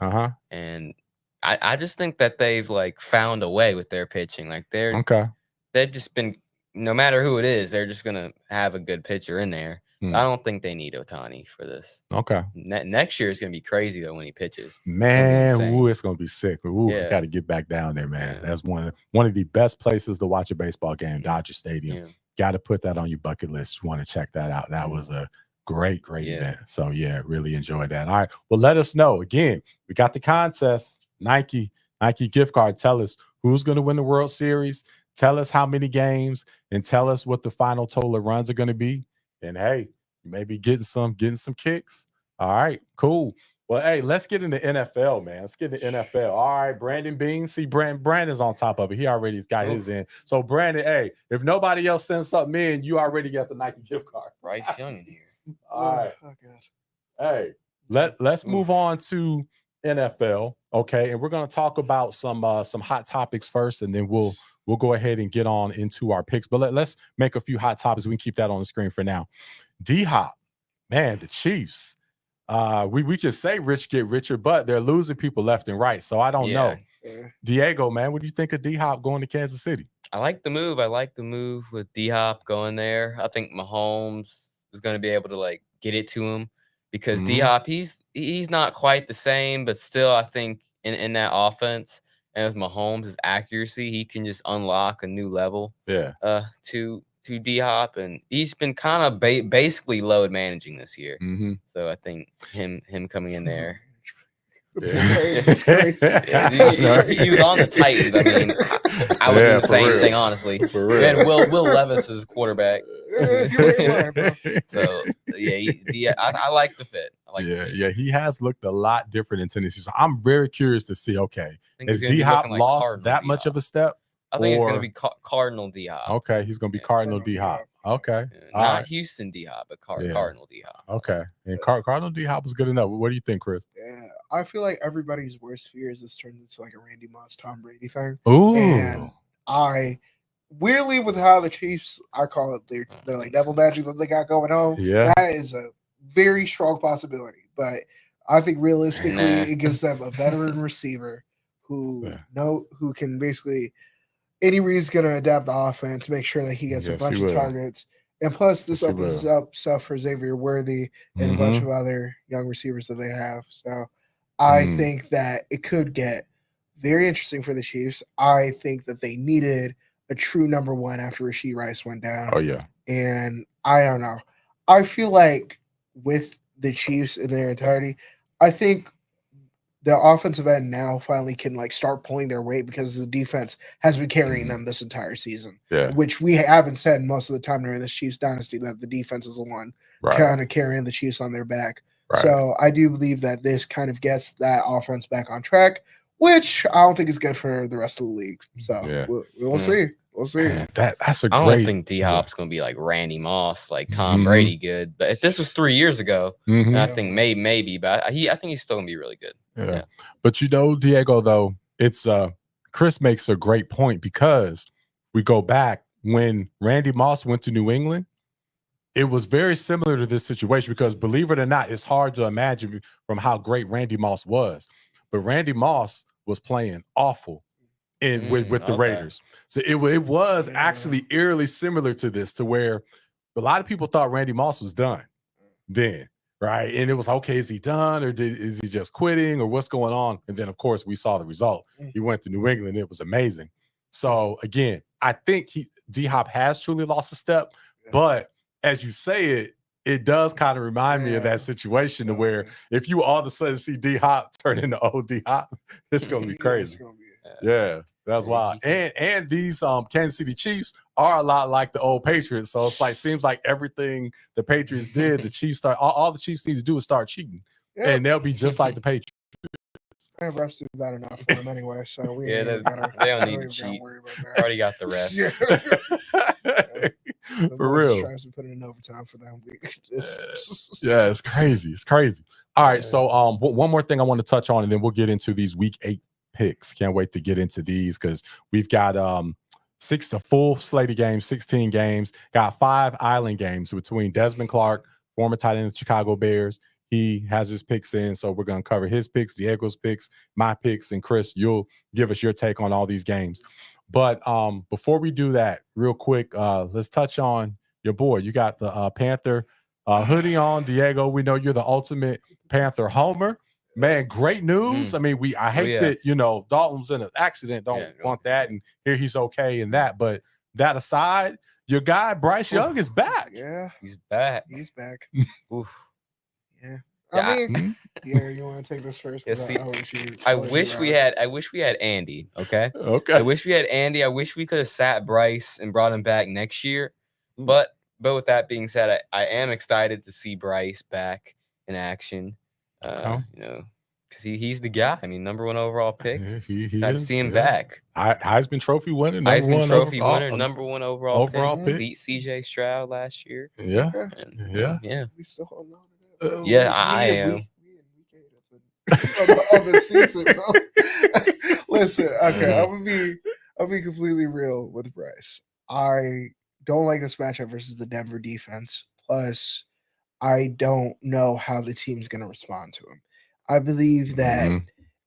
D: And I just think that they've like found a way with their pitching. Like they've just been, no matter who it is, they're just gonna have a good pitcher in there. I don't think they need Ohtani for this. Next year is gonna be crazy though when he pitches.
C: Man, it's gonna be sick. We got to get back down there, man. That's one of the best places to watch a baseball game, Dodger Stadium. Got to put that on your bucket list. Want to check that out? That was a great event. So really enjoyed that. All right, well, let us know. Again, we got the contest. Nike gift card. Tell us who's going to win the World Series. Tell us how many games, and tell us what the final total of runs are going to be. And hey, you may be getting some kicks. All right, cool. Well, hey, let's get into NFL, man. Let's get into NFL. All right, Brandon Bean. See, Brandon's on top of it. He already's got his in. So, Brandon, hey, if nobody else sends something in, you already got the Nike gift card.
D: Bryce Young in here.
C: All right. Oh, hey, let's move on to NFL. Okay, and we're going to talk about some hot topics first, and then we'll go ahead and get on into our picks. But let's make a few hot topics. We can keep that on the screen for now. D-Hop, man, the Chiefs. We can say rich get richer, but they're losing people left and right. So I don't know. Diego, man, what do you think of D-Hop going to Kansas City?
D: I like the move. I like the move with D-Hop going there. I think Mahomes is going to be able to like get it to him because D-Hop, he's not quite the same, but still I think in that offense and with Mahomes' his accuracy, he can just unlock a new level. To D-Hop, and he's been kind of basically load managing this year. So I think him coming in there. This is crazy. He was on the Titans. I mean, I would do the same thing, honestly. We had Will Levis as quarterback. So I like the fit.
C: He has looked a lot different in Tennessee. So I'm very curious to see. Okay, has D-Hop lost that much of a step?
D: I think it's going to be Cardinal D-Hop.
C: Okay, he's going to be Cardinal D-Hop. Okay.
D: Not Houston D-Hop, but Cardinal D-Hop.
C: Okay. And Cardinal D-Hop is good enough. What do you think, Chris?
A: Yeah, I feel like everybody's worst fear is this turns into like a Randy Moss, Tom Brady thing.
C: Ooh.
A: And I, weirdly with how the Chiefs, I call it, they're like devil magic that they got going on.
C: Yeah.
A: That is a very strong possibility. But I think realistically, it gives them a veteran receiver who can basically – Andy Reid's going to adapt the offense, make sure that he gets a bunch of targets. And plus, this opens up stuff for Xavier Worthy and a bunch of other young receivers that they have. So I think that it could get very interesting for the Chiefs. I think that they needed a true number one after Rashee Rice went down.
C: Oh, yeah.
A: And I don't know. I feel like with the Chiefs in their entirety, I think the offensive end now finally can like start pulling their weight because the defense has been carrying them this entire season. Which we haven't said most of the time during this Chiefs dynasty, that the defense is the one kind of carrying the Chiefs on their back. So I do believe that this kind of gets that offense back on track, which I don't think is good for the rest of the league. So we'll see. We'll see.
C: Man, that's a great.
D: I don't think D-Hop's going to be like Randy Moss, like Tom Brady good. But if this was 3 years ago, I think maybe. But I think he's still going to be really good.
C: Yeah. But Diego, though, it's Chris makes a great point because we go back when Randy Moss went to New England. It was very similar to this situation because, believe it or not, it's hard to imagine from how great Randy Moss was. But Randy Moss was playing awful with the Raiders. So it was actually eerily similar to this, to where a lot of people thought Randy Moss was done then, right? And it was, okay, is he done, or is he just quitting, or what's going on? And then, of course, we saw the result. He went to New England. It was amazing. So, again, I think D-Hop has truly lost a step, but as you say it does kind of remind me of that situation to where if you all of a sudden see D-Hop turn into old D-Hop, it's going to be crazy. That's wild. And these Kansas City Chiefs are a lot like the old Patriots. So it's like, seems like everything the Patriots did, the Chiefs all the Chiefs need to do is start cheating. And they'll be just like the Patriots.
A: And refs do that enough for him anyway, so we
D: Yeah,
A: ain't
D: they don't need to
A: even
D: cheat.
A: worry about that.
D: Already got the refs.
C: For real.
A: Trying to put it in overtime for them.
C: Yeah, it's crazy. It's crazy. All right, so one more thing I want to touch on, and then we'll get into these week 8 picks. Can't wait to get into these because we've got a full slate of games, 16 games. Got 5 island games between Desmond Clark, former tight end of the Chicago Bears. He has his picks in, so we're going to cover his picks, Diego's picks, my picks, and Chris, you'll give us your take on all these games. But before we do that, real quick, let's touch on your boy. You got the Panther hoodie on, Diego. We know you're the ultimate Panther homer. Man, great news. I mean, I hate that, Dalton's in an accident. Don't want that. And here he's okay in that. But that aside, your guy, Bryce Young, is back.
A: Yeah.
D: He's back.
A: He's back.
D: Oof.
A: Yeah. I mean, yeah, you want to take this first?
D: Yeah, see, I wish we had Andy. Okay.
C: Okay.
D: I wish we had Andy. I wish we could have sat Bryce and brought him back next year. But with that being said, I am excited to see Bryce back in action. Because he's the guy. I mean, number 1 overall pick.
C: He
D: Got to see him back.
C: Heisman Trophy winner.
D: Heisman Trophy winner. Number 1 overall
C: pick.
D: Beat CJ Stroud last year.
C: Yeah.
D: Yeah.
A: We still hold on to that.
D: I am.
A: On the season, bro. Listen, okay, I'll be completely real with Bryce. I don't like this matchup versus the Denver defense. Plus, I don't know how the team's going to respond to him. I believe that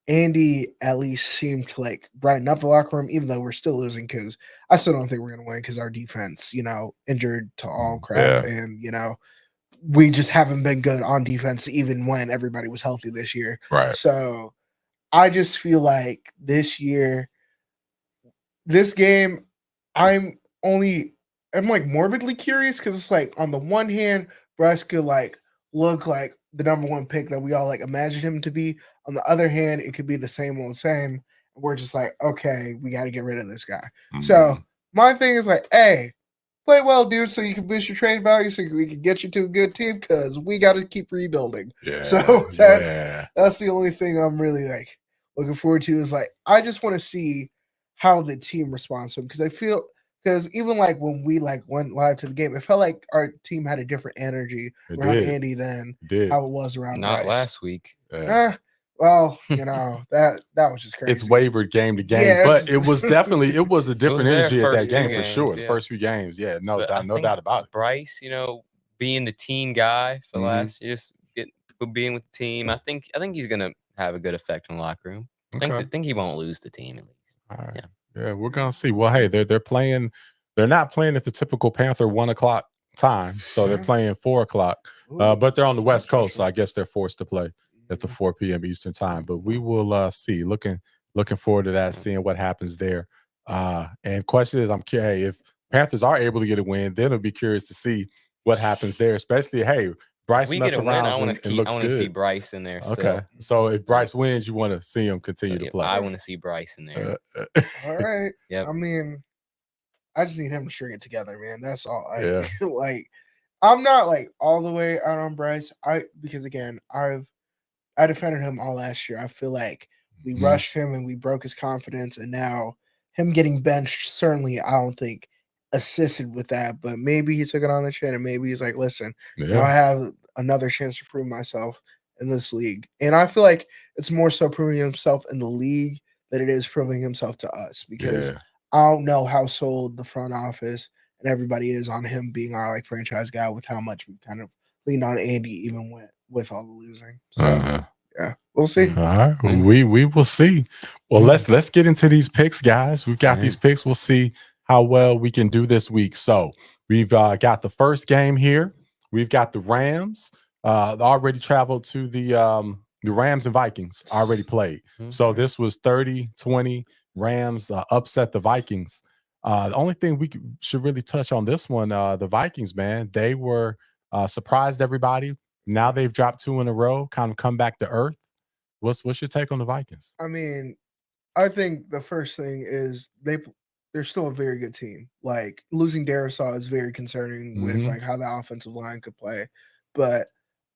A: Andy at least seemed to brighten up the locker room, even though we're still losing, because I still don't think we're going to win because our defense, injured to all crap.
C: Yeah.
A: And, we just haven't been good on defense even when everybody was healthy this year.
C: Right.
A: So I just feel like this game, I'm morbidly curious because it's on the one hand, Bryce could look like the number 1 pick that we all imagine him to be. On the other hand, it could be the same old same. We're just okay, we got to get rid of this guy. So my thing is hey, play well, dude, so you can boost your trade value, so we can get you to a good team, because we got to keep rebuilding.
C: Yeah,
A: so that's the only thing I'm really looking forward to is I just want to see how the team responds to him, because even when we went live to the game, it felt like our team had a different energy around Andy than how it was around
D: Not
A: Bryce.
D: Last week.
A: Well, that was just crazy.
C: It's wavered game to game, but it was a different energy at that game for sure. The first few games, no doubt about it.
D: Bryce, being the team guy for the last year, being with the team, I think he's gonna have a good effect on the locker room. I think he won't lose the team at least.
C: All right. Yeah, we're gonna see. Well, hey, they're playing. They're not playing at the typical Panther 1 o'clock time, so they're playing 4 o'clock. But they're on the West Coast, so I guess they're forced to play at the 4 p.m. Eastern time. But we will see. Looking forward to that, seeing what happens there. And question is, I'm curious if Panthers are able to get a win, then I'll be curious to see what happens there. Especially, Bryce mess around and looks good.
D: I want to see Bryce in there.
C: Okay, so if Bryce wins, you want to see him continue to play.
D: I want to see Bryce in there.
A: All right.
D: Yep.
A: I mean, I just need him to string it together, man. That's all.
C: Yeah.
A: I'm not all the way out on Bryce. Because again, I defended him all last year. I feel like we rushed him and we broke his confidence, and now him getting benched, certainly I don't think assisted with that, but maybe he took it on the chin, and maybe he's listen, now I have another chance to prove myself in this league. And I feel like it's more so proving himself in the league than it is proving himself to us, because I don't know how sold the front office and everybody is on him being our franchise guy, with how much we kind of leaned on Andy even with all the losing. So yeah, we'll see.
C: All right, we will see. Well, let's get into these picks, guys. We've got these picks. We'll see how well we can do this week. So we've got the first game here. We've got the Rams already traveled to the Rams and Vikings already played. So this was 30-20. Rams upset the Vikings. The only thing we should really touch on this one, the Vikings, man, they were surprised everybody. Now they've dropped 2 in a row, kind of come back to earth. What's your take on the Vikings?
A: I mean, I think the first thing is they're still a very good team. Losing Darisaw is very concerning with how the offensive line could play, but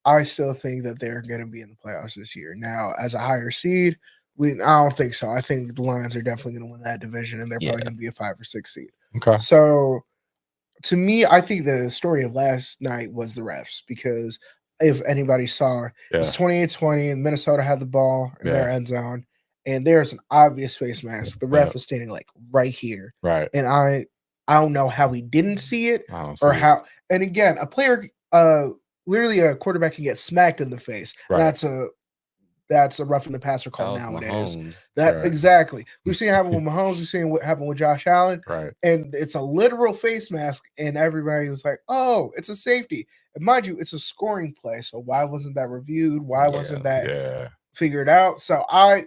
A: I still think that they're going to be in the playoffs this year. Now, as a higher seed, I don't think so. I think the Lions are definitely going to win that division, and they're probably going to be a 5 or 6 seed.
C: Okay.
A: So, to me, I think the story of last night was the refs, because if anybody saw, it was 28-20, and Minnesota had the ball in their end zone, and there's an obvious face mask. The ref was standing like right here,
C: right?
A: And I don't know how he didn't see it, or how. And again, a player, literally a quarterback can get smacked in the face. Right. That's a roughing the passer call nowadays. Mahomes. Exactly. We've seen it happen with Mahomes. We've seen what happened with Josh Allen.
C: Right.
A: And it's a literal face mask, and everybody was like, "Oh, it's a safety." And mind you, it's a scoring play. So why wasn't that reviewed? Why wasn't that figured out? So I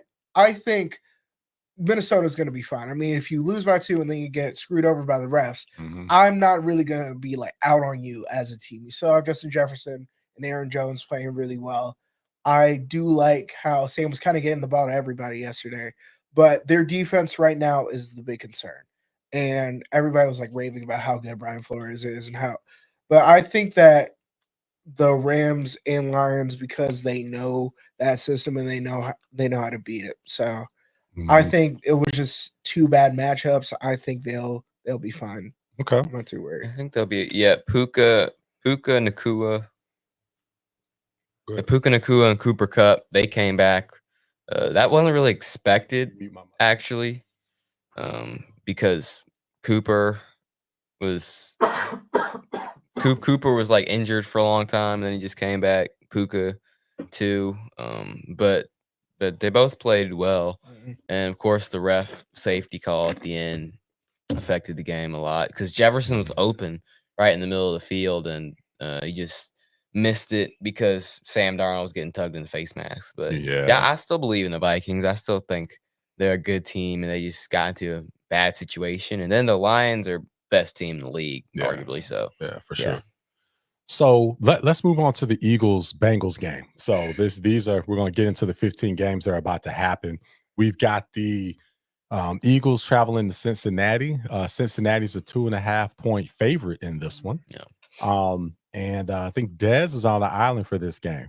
A: think Minnesota's going to be fine. I mean, if you lose by 2 and then you get screwed over by the refs, I'm not really going to be like out on you as a team. You saw Justin Jefferson and Aaron Jones playing really well. I do like how Sam was kind of getting the ball to everybody yesterday, but their defense right now is the big concern. And everybody was like raving about how good Brian Flores is and how, but I think that the Rams and Lions, because they know that system and they know how to beat it. So I think it was just 2 bad matchups. I think they'll be fine.
C: Okay.
A: I'm not too worried.
D: I think they'll be Puka Nacua. Puka Nacua and Cooper Kupp, they came back. That wasn't really expected, actually, because Cooper was like injured for a long time, and then he just came back. Puka too, but they both played well, and of course the ref safety call at the end affected the game a lot because Jefferson was open right in the middle of the field, and he just missed it because Sam Darnold was getting tugged in the face mask. But yeah, I still believe in the Vikings. I still think they're a good team, and they just got into a bad situation. And then the Lions are best team in the league, arguably so.
C: Yeah, for sure. So let's move on to the Eagles-Bengals game. So we're going to get into the 15 games that are about to happen. We've got the Eagles traveling to Cincinnati. Cincinnati's a 2.5-point favorite in this one.
D: Yeah.
C: And I think Dez is on the island for this game.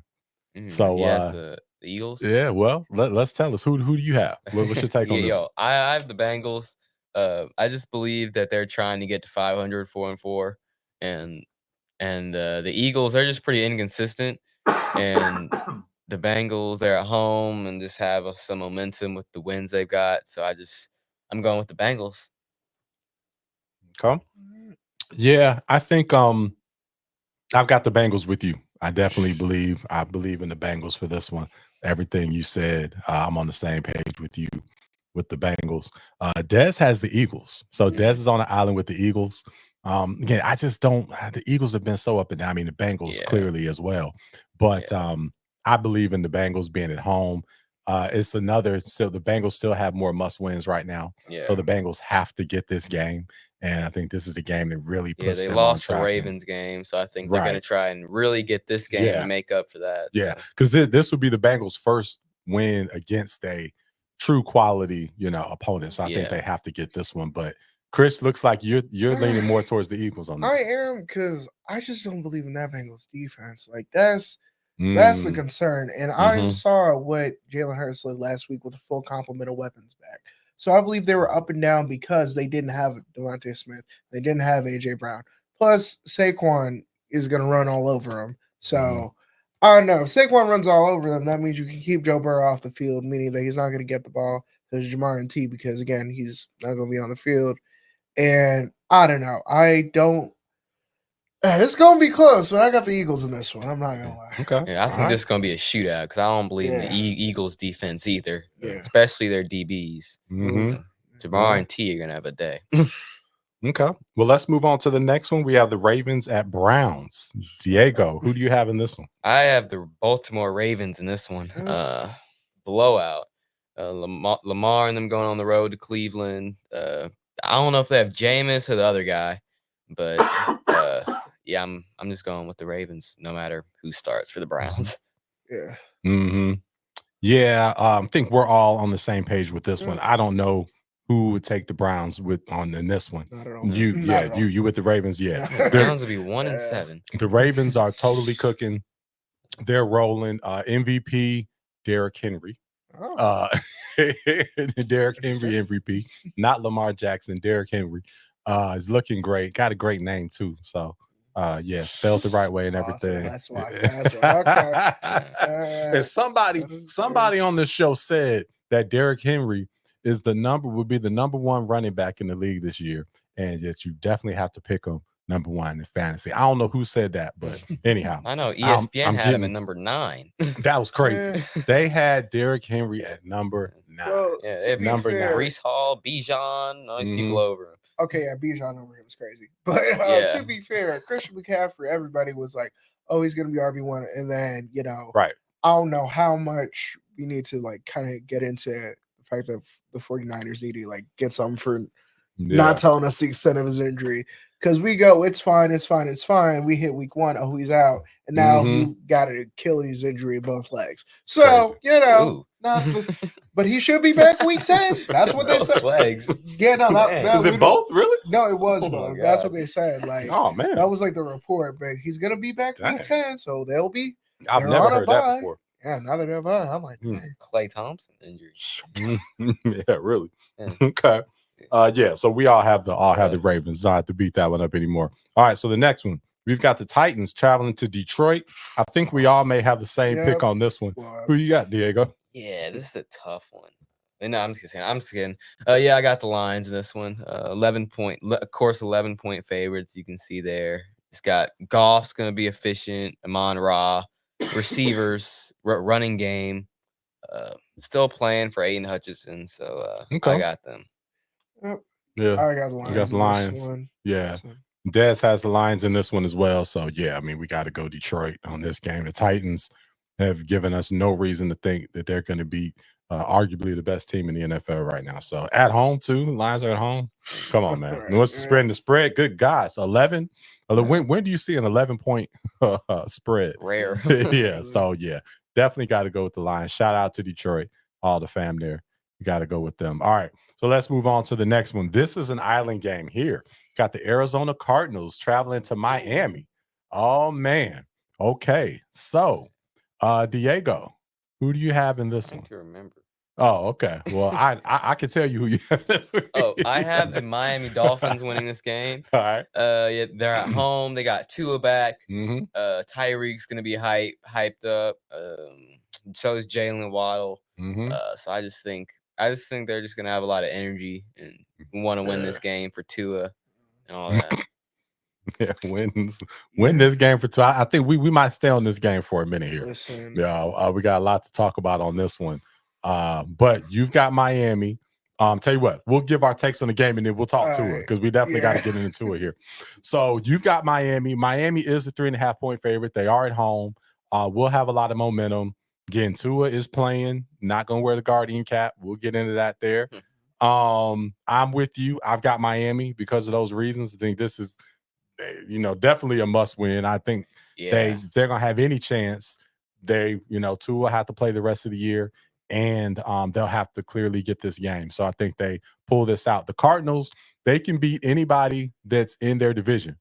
C: So
D: the Eagles.
C: Yeah, well, let's tell us who do you have? What's your take on this?
D: I have the Bengals. I just believe that they're trying to get to 500, 4-4, and the Eagles, they're just pretty inconsistent, and the Bengals, they're at home and just have some momentum with the wins they've got. So I'm going with the Bengals.
C: Okay. Yeah, I think I've got the Bengals with you. I definitely believe in the Bengals for this one. Everything you said, I'm on the same page with you with the Bengals. Dez has the Eagles. So Dez is on the island with the Eagles. Again, I just don't. The Eagles have been so up and down. I mean, the Bengals clearly as well. But I believe in the Bengals being at home. It's another. So the Bengals still have more must wins right now.
D: Yeah.
C: So the Bengals have to get this game, and I think this is the game that really puts them on track.
D: They lost the Ravens game, so I think they're going to try and really get this game to make up for that.
C: Yeah, because this would be the Bengals' first win against a true quality, opponent. So I think they have to get this one. But Chris, looks like you're leaning more towards the Eagles on this.
A: I am, because I just don't believe in that Bengals defense. Like that's the concern. And I saw what Jalen Hurts looked last week with a full complement of weapons back. So I believe they were up and down because they didn't have Devontae Smith. They didn't have A.J. Brown. Plus, Saquon is going to run all over them. So I don't know. If Saquon runs all over them, that means you can keep Joe Burrow off the field, meaning that he's not going to get the ball to Jamar and T because, again, he's not going to be on the field. And I don't know. It's going to be close, but I got the Eagles in this one. I'm not going to lie.
C: Okay.
D: Yeah, I think this is going to be a shootout because I don't believe in the Eagles defense either, especially their DBs. Jamar and T are going to have a day.
C: Okay. Well, let's move on to the next one. We have the Ravens at Browns. Diego, who do you have in this one?
D: I have the Baltimore Ravens in this one. Blowout. Lamar and them going on the road to Cleveland. I don't know if they have Jameis or the other guy, but I'm just going with the Ravens no matter who starts for the Browns.
A: Yeah.
C: Yeah, I think we're all on the same page with this one. I don't know who would take the Browns in this one.
A: Not at all.
C: You with the Ravens,
D: The Browns will be 1-7.
C: The Ravens are totally cooking. They're rolling. MVP Derrick Henry. Derrick Henry MVP, not Lamar Jackson. Derrick Henry is looking great. Got a great name too. So spelled the right way and everything.
A: That's why. Okay.
C: And somebody on this show said that Derrick Henry would be the number one running back in the league this year, and that you definitely have to pick him number one in fantasy. I don't know who said that, but anyhow.
D: I know ESPN had him at number 9.
C: That was crazy. They had Derrick Henry at number 9.
A: Well,
C: number 9.
D: Brees Hall, Bijan, all these people over him.
A: Okay, Bijan over him was crazy. But to be fair, Christian McCaffrey, everybody was like, oh, he's going to be RB1. And then,
C: right.
A: I don't know how much we need to like kind of get into the fact that the 49ers need to like get something for not telling us the extent of his injury. Because we go, it's fine. We hit week 1. Oh, he's out. And now he got an Achilles injury in both legs. So, but he should be back week 10. That's what they said.
D: Legs.
C: Yeah, no, is it both? Really?
A: No, it was both. That's what they said. Like,
C: oh man,
A: that was like the report. But he's gonna be back week 10, so they'll be.
C: I've never heard that before.
A: Yeah, neither have I. I'm like,
D: Klay Thompson injury.
C: Yeah, really. Yeah. Okay. So we all have the Ravens. Not have to beat that one up anymore. All right, so the next one. We've got the Titans traveling to Detroit. I think we all may have the same pick on this one. Who you got, Diego?
D: Yeah, this is a tough one. No, I'm just kidding. I got the Lions in this one. 11-point favorites. You can see there. It's got Goff's going to be efficient. Amon-Ra, receivers, running game. Still playing for Aiden Hutchinson, so I got them.
C: Yeah,
A: I got the Lions.
C: You got the Lions. Yeah. Dez has the Lions in this one as well. So, I mean, we got to go Detroit on this game. The Titans have given us no reason to think that they're going to be arguably the best team in the NFL right now. So, at home, too. Lions are at home. Come on, man. What's the spread in the spread? Good gosh. 11? When do you see an 11-point spread?
D: Rare.
C: So, definitely got to go with the Lions. Shout out to Detroit, all the fam there. You got to go with them. All right, so let's move on to the next one. This is an island game here. Got the Arizona Cardinals traveling to Miami. Oh, man. Okay, so Diego, who do you have in this one?
D: To remember.
C: Oh, okay. Well, I can tell you who you have this week.
D: I have the Miami Dolphins winning this game.
C: All right.
D: They're at home. They got Tua back. Tyreek's gonna be hyped up. So is Jalen Waddle. So I just think they're just gonna have a lot of energy and want to win this game for Tua and all that. Win this game for Tua. I think we might stay on this game for a minute here.
A: Listen.
C: we got a lot to talk about on this one. But you've got Miami. Tell you what, we'll give our takes on the game and then we'll talk to it because we definitely got to get into it here. So you've got Miami. Miami is a 3.5-point favorite. They are at home. We'll have a lot of momentum. Again, Tua is playing, not going to wear the Guardian cap. We'll get into that there. I'm with you. I've got Miami because of those reasons. I think this is, definitely a must win. I think they're going to have any chance. Tua have to play the rest of the year, and they'll have to clearly get this game. So I think they pull this out. The Cardinals, they can beat anybody that's in their division.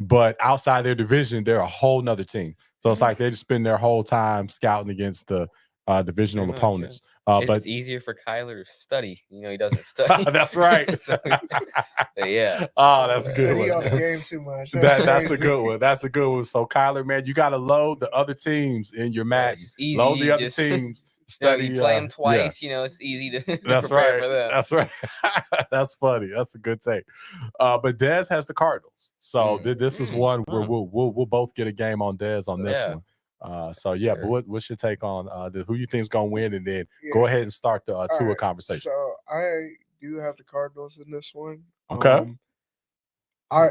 C: But outside their division, they're a whole nother team. So it's like they just spend their whole time scouting against the divisional opponents. But
D: it's easier for Kyler to study. He doesn't study.
C: That's right. Oh, that's a good one.
A: On the game too much.
C: That's a good one. That's a good one. So Kyler, man, you got to load the other teams in your match. Load the other teams. Study.
D: You play them twice. it's easy to
C: That's
D: prepare
C: right.
D: for them.
C: That's right. That's funny. That's a good take. But Dez has the Cardinals, so this is one where we'll both get a game on Dez on this one. But what's your take on who you think is gonna win, and then go ahead and start the Tua conversation.
A: So I do have the Cardinals in this one.
C: Okay.
A: I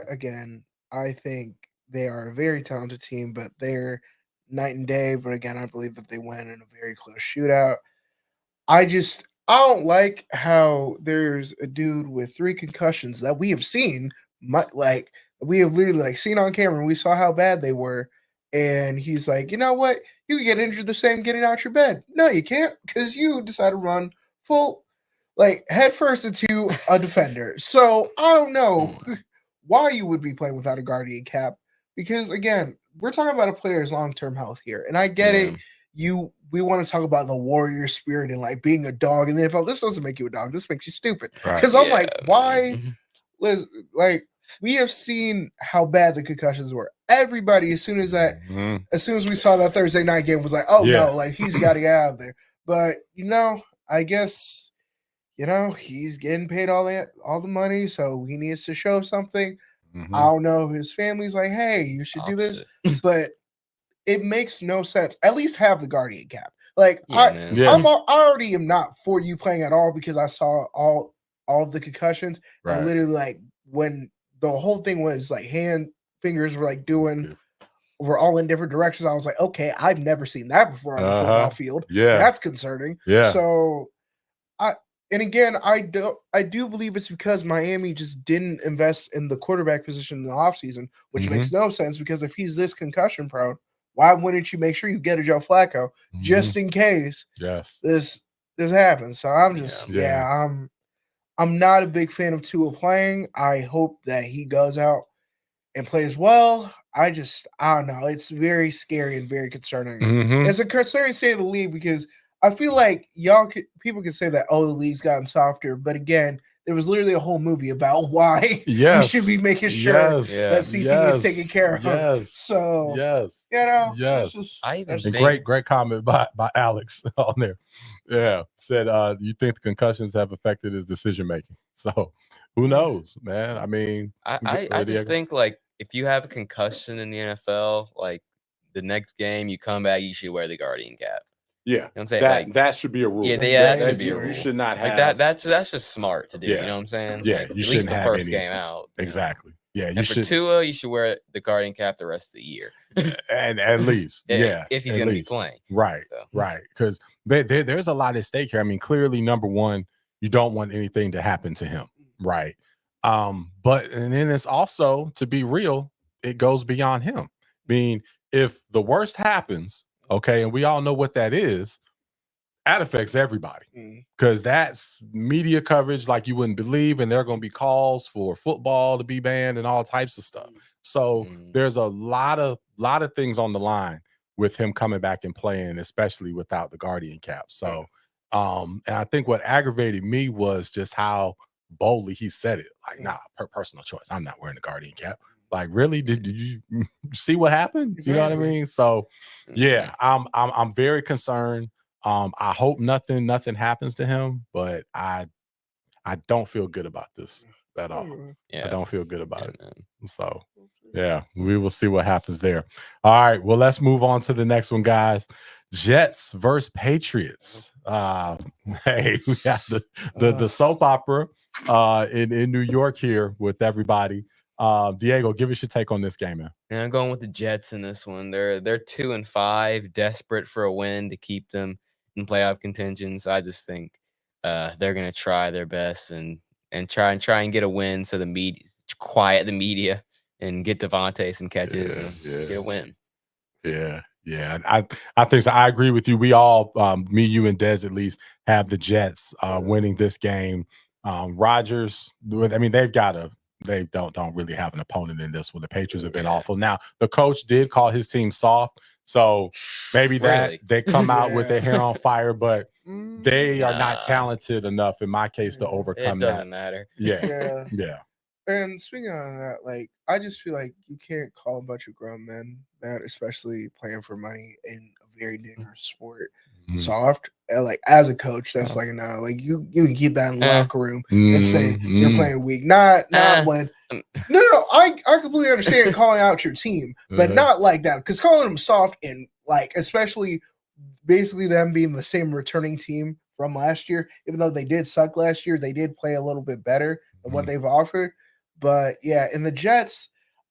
A: think they are a very talented team, but they're night and day. But again, I believe that they win in a very close shootout. I don't like how there's a dude with 3 concussions that we have seen, we have literally seen on camera. And we saw how bad they were. And he's like, you know what? You can get injured the same getting out your bed. No, you can't, because you decide to run full, head first into a defender. So I don't know why you would be playing without a Guardian cap, because again, we're talking about a player's long-term health here. And I get it. we want to talk about the warrior spirit and like being a dog in the NFL. This doesn't make you a dog. This makes you stupid. Because I'm like, why? Like, we have seen how bad the concussions were. Everybody, as soon as we saw that Thursday night game, was like, oh no, like he's got to get out of there. But I guess he's getting paid all the money, so he needs to show something. I don't know. His family's like, hey, you should do this, but it makes no sense. At least have the guardian cap. Like I already am not for you playing at all because I saw all of the concussions. Right. And literally, like when the whole thing was like fingers were like we're all in different directions. I was like, okay, I've never seen that before on the football field. Yeah, that's concerning. Yeah. So I do believe it's because Miami just didn't invest in the quarterback position in the offseason, which makes no sense because if he's this concussion prone, why wouldn't you make sure you get a Joe Flacco just in case this happens? So I'm just I'm not a big fan of Tua playing. I hope that he goes out and plays well. I don't know. It's very scary and very concerning. It's a concerning state of the league because I feel like people can say that, the league's gotten softer. But again, there was literally a whole movie about why we should be making sure that CT is taken care of. So,
C: great comment by Alex on there. Yeah, said, you think the concussions have affected his decision making? So, who knows, man? I mean,
D: I just think like if you have a concussion in the NFL, like the next game you come back, you should wear the guardian cap.
C: Yeah,
D: you know what I'm saying?
C: That should be a rule.
D: Yeah, that should be a rule.
C: You should not have
D: like that. That's just smart to do. You know what I'm saying?
C: Yeah,
D: like,
C: you
D: at
C: shouldn't
D: least the
C: have
D: first game out.
C: Exactly. Yeah,
D: and for Tua, you should wear the guardian cap the rest of the year.
C: and at least,
D: if he's going to be playing,
C: right, because there's a lot at stake here. I mean, clearly, number one, you don't want anything to happen to him, right? But and then it's also, to be real, it goes beyond him. I mean, if the worst happens, okay, and we all know what that is, that affects everybody because that's media coverage like you wouldn't believe, and there are going to be calls for football to be banned and all types of stuff. So there's a lot of things on the line with him coming back and playing, especially without the guardian cap. So, and I think what aggravated me was just how boldly he said it. Like, nah, per personal choice, I'm not wearing the guardian cap. Like, really? Did you see what happened? You know what I mean? So, yeah, I'm very concerned. I hope nothing happens to him, but I don't feel good about this at all. I don't feel good about it. Man. So, yeah, we will see what happens there. All right, well, let's move on to the next one, guys. Jets versus Patriots. Hey, we got the soap opera in New York here with everybody. Diego, give us your take on this game, man.
D: Yeah, I'm going with the Jets in this one. They're 2-5, desperate for a win to keep them in playoff contention. So I just think they're gonna try their best and try and get a win so the media quiet the media and get Devontae some catches and get a win.
C: Yeah. I think so. I agree with you. We all, me, you, and Dez at least, have the Jets winning this game. Rodgers, I mean, they don't really have an opponent in this one. The Patriots have been awful. Now, the coach did call his team soft, so maybe they come out with their hair on fire, but they are not talented enough, in my case, to overcome that.
D: It doesn't matter.
C: Yeah.
A: And speaking of that, like, I just feel like you can't call a bunch of grown men that, especially playing for money in a very dangerous sport, soft. Like, as a coach, that's like, no, like you can keep that in the locker room and say you're playing weak. Not when. No, I completely understand calling out your team, but not like that. Because calling them soft and like, especially basically them being the same returning team from last year, even though they did suck last year, they did play a little bit better than what they've offered. But yeah, in the Jets,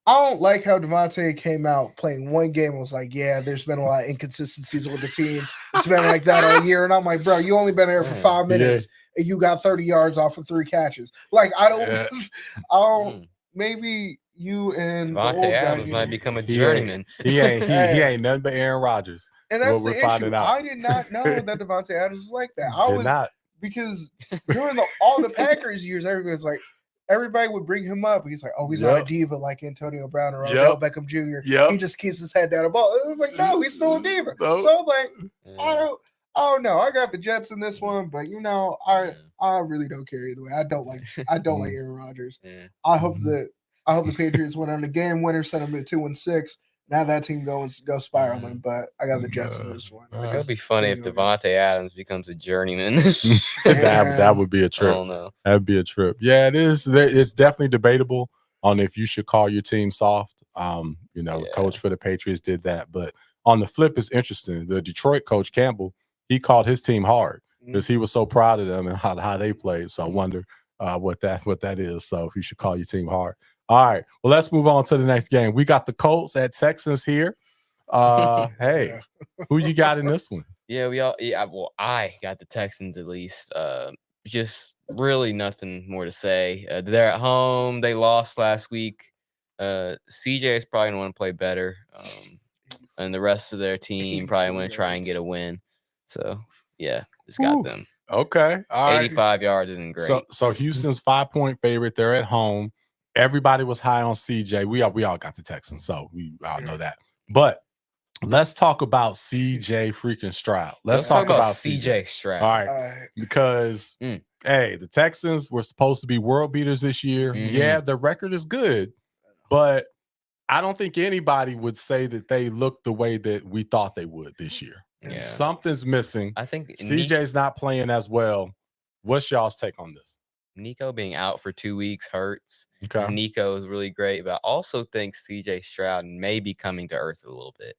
A: I don't like how Devontae came out playing one game and was like, yeah, there's been a lot of inconsistencies with the team. It's been like that all year. And I'm like, bro, you only been there for 5 minutes and you got 30 yards off of 3 catches. Like, I don't maybe you and
D: Devontae Adams might become a journeyman.
C: He ain't nothing but Aaron Rodgers.
A: And that's the issue. I did not know that Devontae Adams was like that. Because during all the Packers years, everybody's like, everybody would bring him up. He's like, oh, he's not a diva like Antonio Brown or Odell Beckham Jr. He just keeps his head down the ball. It was like, no, he's still a diva. So I'm like, I don't know. I got the Jets in this one, but I really don't care either way. I don't like Aaron Rodgers. I hope the Patriots went on the game winner, set them at 2-6. Now that team goes spiraling, but I got the Jets in this one.
D: It would be funny if Devontae Adams becomes a journjourneyman.
C: that would be a trip.
D: I don't know.
C: That'd be a trip. Yeah, it is. It's definitely debatable on if you should call your team soft. Coach for the Patriots did that, but on the flip, it's interesting. The Detroit coach Campbell, he called his team hard because he was so proud of them and how they played. So I wonder what that is. So if you should call your team hard. All right. Well, let's move on to the next game. We got the Colts at Texans here. Hey, who you got in this one?
D: I got the Texans at least. Just really nothing more to say. They're at home. They lost last week. CJ is probably going to want to play better. And the rest of their team probably want to try and get a win. So, yeah, just got them.
C: Okay. All right.
D: 85 yards isn't great.
C: So Houston's 5-point favorite. They're at home. Everybody was high on CJ. We all got the Texans, so we all know that. But let's talk about CJ freaking Stroud. Let's talk about CJ
D: Stroud.
C: All right. Because, hey, the Texans were supposed to be world beaters this year. Yeah, the record is good, but I don't think anybody would say that they look the way that we thought they would this year. Yeah. Something's missing.
D: I think
C: CJ's not playing as well. What's y'all's take on this?
D: Nico being out for 2 weeks hurts.
C: Okay.
D: Nico is really great, but I also think CJ Stroud may be coming to earth a little bit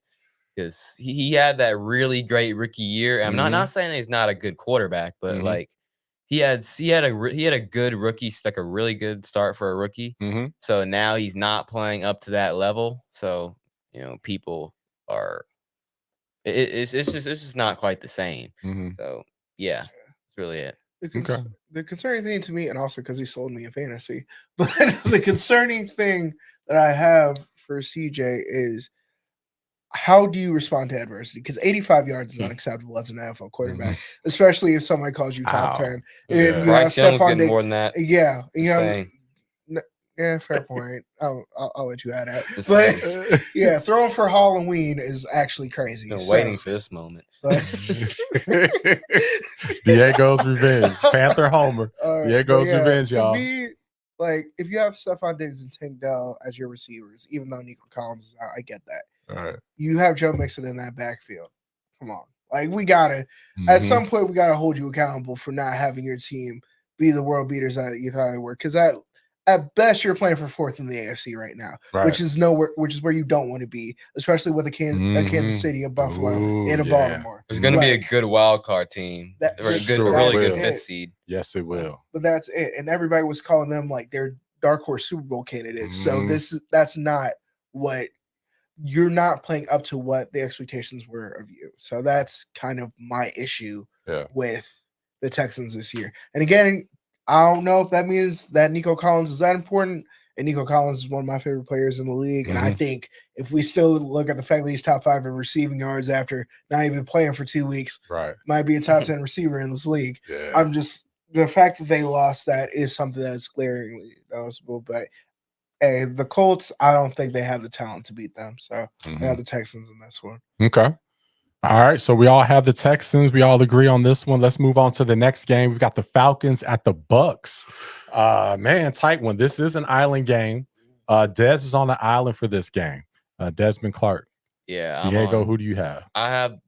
D: because he had that really great rookie year. I'm not saying he's not a good quarterback, but like he had a good rookie, like a really good start for a rookie. So now he's not playing up to that level. So people are. It's just not quite the same. So yeah, that's really it.
A: The concerning thing to me, and also because he sold me in fantasy, but the concerning thing that I have for CJ is how do you respond to adversity? Because 85 yards is unacceptable as an NFL quarterback, especially if somebody calls you top 10.
D: Yeah. Bryce Young's getting more than that.
A: Yeah, fair point. I'll let you add that. But yeah, throwing for Halloween is actually crazy.
D: Been waiting for this moment.
C: Diego's revenge. Panther Homer. Diego's revenge, y'all.
A: To me, like, if you have Stephon Diggs and Tank Dell as your receivers, even though Nico Collins is out, I get that.
C: All right.
A: You have Joe Mixon in that backfield. Come on. Like, we gotta at some point we gotta hold you accountable for not having your team be the world beaters that you thought they were. Because at best, you're playing for fourth in the AFC right now, which is where you don't want to be, especially with a Kansas City, a Buffalo, and a Baltimore.
D: There's going to be a good wild card team, really good fifth seed.
C: Yes, it will.
A: But that's it, and everybody was calling them like their dark horse Super Bowl candidates. So that's not what you're not playing up to what the expectations were of you. So that's kind of my issue with the Texans this year. And again, I don't know if that means that Nico Collins is that important. And Nico Collins is one of my favorite players in the league. And I think if we still look at the fact that he's top 5 in receiving yards after not even playing for 2 weeks, might be a top 10 receiver in this league.
C: Yeah.
A: I'm just the fact that they lost that is something that's glaringly noticeable. But hey, the Colts, I don't think they have the talent to beat them. So I have the Texans in this one.
C: Okay. All right, so we all have the Texans. We all agree on this one. Let's move on to the next game. We've got the Falcons at the Bucks. Man, tight one. This is an island game. Dez is on the island for this game. Desmond Clark.
D: Yeah.
C: Diego, who do you have?
D: I have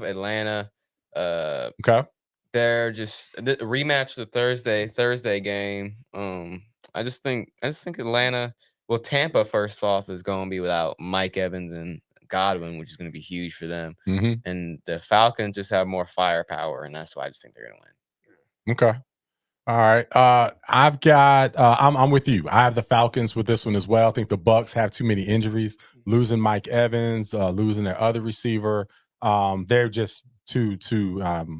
D: Atlanta.
C: Okay.
D: They're just rematch the Thursday game. I just think Atlanta. Well, Tampa first off is going to be without Mike Evans and Godwin, which is going to be huge for them. And the Falcons just have more firepower, and that's why I just think they're going to win.
C: Okay. All right. I've got I'm with you. I have the Falcons with this one as well. I think the Bucks have too many injuries, losing Mike Evans, losing their other receiver. They're just too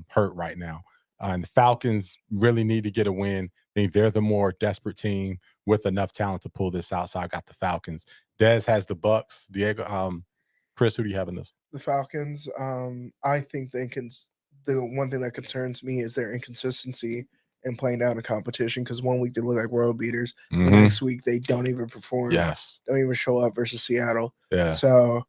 C: hurt right now. And the Falcons really need to get a win. I think they're the more desperate team with enough talent to pull this out. So I got the Falcons. Dez has the Bucks. Diego, Chris, who do you have in this?
A: The Falcons. I think the one thing that concerns me is their inconsistency and playing down the competition because 1 week they look like world beaters. The next week they don't even perform.
C: Yes.
A: Don't even show up versus Seattle.
C: Yeah.
A: So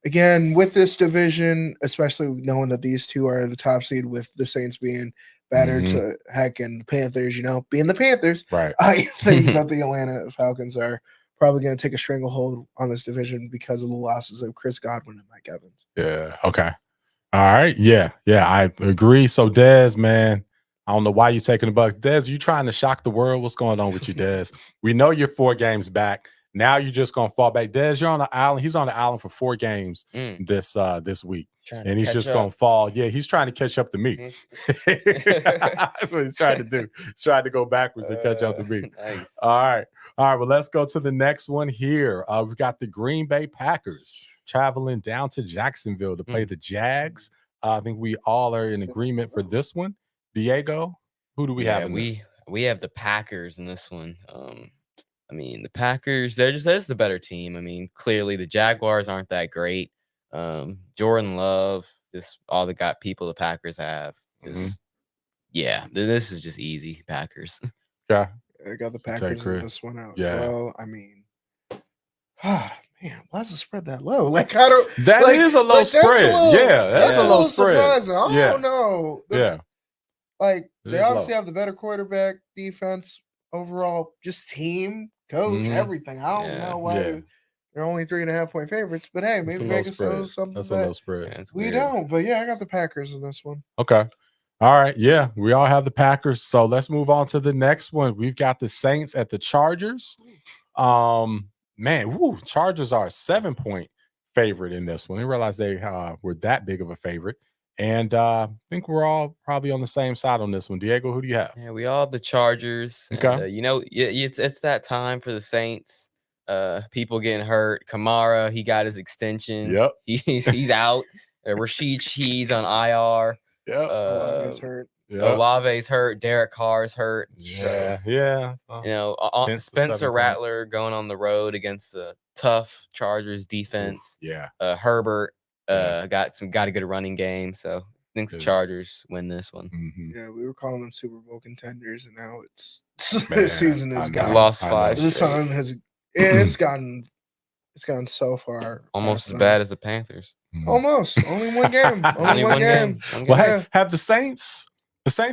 A: again, with this division, especially knowing that these two are the top seed with the Saints being battered to heck and the Panthers, being the Panthers,
C: right?
A: I think that the Atlanta Falcons are probably going to take a stranglehold on this division because of the losses of Chris Godwin and Mike Evans.
C: Yeah. Okay. All right. Yeah. I agree. So, Dez, man, I don't know why you're taking the Bucks. Dez, you trying to shock the world? What's going on with you, Dez? We know you're 4 games back. Now you're just going to fall back. Dez, you're on the island. He's on the island for 4 games this week. And he's just going to fall. Yeah, he's trying to catch up to me. That's what he's trying to do. He's trying to go backwards and catch up to me.
D: Nice.
C: All right. Well, let's go to the next one here. We've got the Green Bay Packers traveling down to Jacksonville to play the Jags. I think we all are in agreement for this one. Diego, who do we have in this?
D: We have the Packers in this one. The Packers, they're just the better team. I mean, clearly the Jaguars aren't that great. Jordan Love, just all the people the Packers have. Yeah, this is just easy. Packers.
C: Yeah.
A: I got the Packers in this one out.
C: Yeah.
A: Well, I mean, man, why is the spread that low? Like, I don't.
C: That is a low spread. That's a low spread.
A: Surprising. I don't know. Like, they obviously have the better quarterback, defense, overall, just team, coach, everything. I don't know why they're only 3.5-point favorites, but hey, maybe Vegas knows something.
C: That's a low spread.
D: Yeah,
A: we don't, but yeah, I got the Packers in this one.
C: Okay. All right. Yeah, we all have the Packers. So let's move on to the next one. We've got the Saints at the Chargers. Chargers are a 7-point favorite in this one. I didn't realize they were that big of a favorite. And I think we're all probably on the same side on this one. Diego, who do you have?
D: Yeah, we all have the Chargers.
C: Okay.
D: And, it's that time for the Saints. People getting hurt. Kamara, he got his extension.
C: Yep.
D: He's out. Rashid on IR.
C: Yep.
A: Olave's hurt.
C: Yep.
D: Olave's hurt. Derek Carr's hurt.
C: Yeah.
D: Spencer Rattler going on the road against the tough Chargers defense.
C: Yeah.
D: Herbert got a good running game, so I think the Chargers win this one.
A: Yeah, we were calling them Super Bowl contenders, and now it's this season has gone.
D: Lost 5.
A: This time it's gotten so far.
D: Almost as bad as the Panthers.
A: Almost. Only one game. Only one game.
C: Well, have the Saints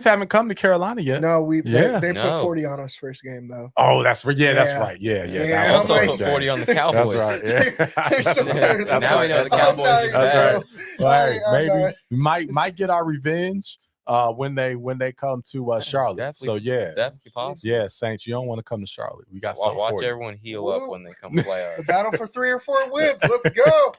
C: haven't come to Carolina yet.
A: No, they put 40 on us first game though.
C: Oh, that's right. Yeah, that's right. Yeah.
D: They also put 40 on the Cowboys.
C: That's right. Yeah.
D: Now we know the Cowboys.
C: That's right. Maybe we might get our revenge when they come to Charlotte. So
D: definitely possible.
C: Yeah, Saints, you don't want to come to Charlotte. We got something
D: watch
C: for you.
D: everyone heal up when they come play us.
A: The battle for 3 or 4 wins. Let's go.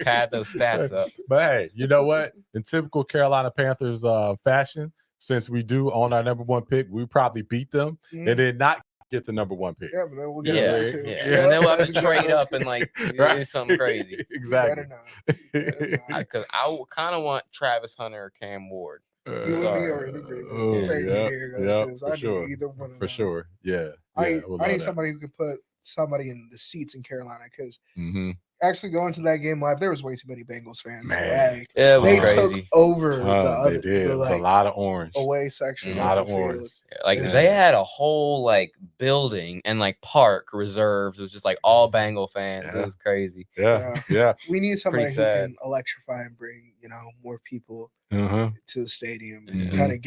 D: Pad those stats up.
C: But hey, you know what? In typical Carolina Panthers fashion, since we do own our number 1 pick, we probably beat them. They did not get the number 1 pick.
A: Yeah, but then we'll get it too.
D: And then we'll have to trade up and do something crazy.
C: Exactly.
D: Because I kind of want Travis Hunter or Cam Ward.
A: For
C: sure. Yeah.
A: I need somebody who can put somebody in the seats in Carolina because actually going to that game live, there was way too many Bengals fans.
C: Man,
D: it was
A: they
D: crazy.
A: Took over
C: they did. It was a lot of orange
A: away section.
C: A lot of orange.
D: They had a whole building and park reserved. It was just all Bengal fans. It was crazy.
C: Yeah.
A: We need somebody who can electrify and bring more people to the stadium and kind of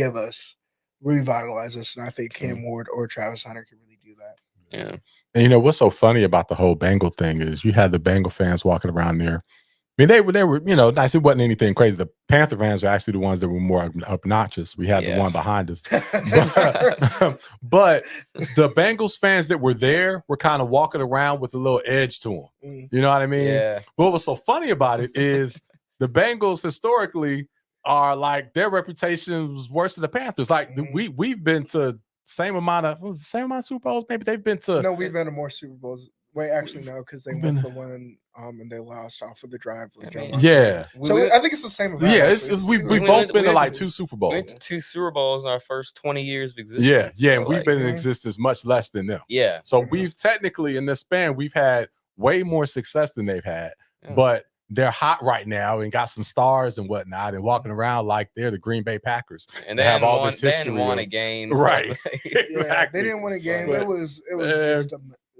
A: revitalize us. And I think Cam Ward or Travis Hunter can really do that.
D: Yeah.
C: And what's so funny about the whole Bengal thing is you had the Bengal fans walking around there. I mean, they were nice. It wasn't anything crazy. The Panther fans were actually the ones that were more obnoxious. We had the one behind us. But the Bengals fans that were there were kind of walking around with a little edge to them. You know what I mean?
D: Yeah.
C: What was so funny about it is the Bengals historically are their reputation was worse than the Panthers. We've been to same amount of Super Bowls. Maybe they've been to.
A: No, we've been to more Super Bowls. Wait, actually, no, because they went to the one and they lost off of the drive. So I think it's the same event.
C: Yeah, we've both been to 2 Super Bowls.
D: We went to 2 Super Bowls in our first 20 years of existence.
C: Yeah, and we've been in existence much less than them.
D: Yeah.
C: So we've technically in this span we've had way more success than they've had, but they're hot right now and got some stars and whatnot and walking around like they're the Green Bay Packers.
D: And they have all this history. They hadn't won a game.
C: Right.
A: Yeah, they didn't win a game. But, it was just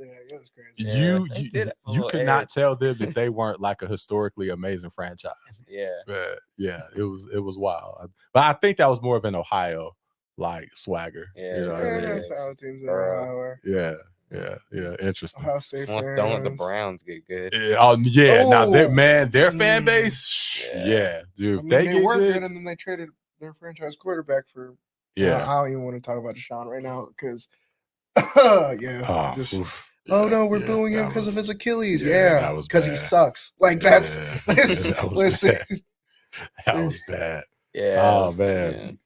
A: it was crazy.
C: You could not tell them that they weren't like a historically amazing franchise.
D: Yeah.
C: But yeah, it was wild. But I think that was more of an Ohio like swagger.
D: Yeah,
C: you know what I mean?
A: That's how teams are.
C: Yeah. Interesting.
A: Ohio State fans.
D: Don't let the Browns get good.
C: Yeah, now their fan base. Yeah, dude. If they get
A: were
C: good,
A: and then they traded their franchise quarterback for.
C: Yeah,
A: I don't even want to talk about Deshaun right now because. No, we're booing him because of his Achilles. Yeah, because he sucks. Like that's listen.
C: That was bad.
D: Yeah.
C: Oh man.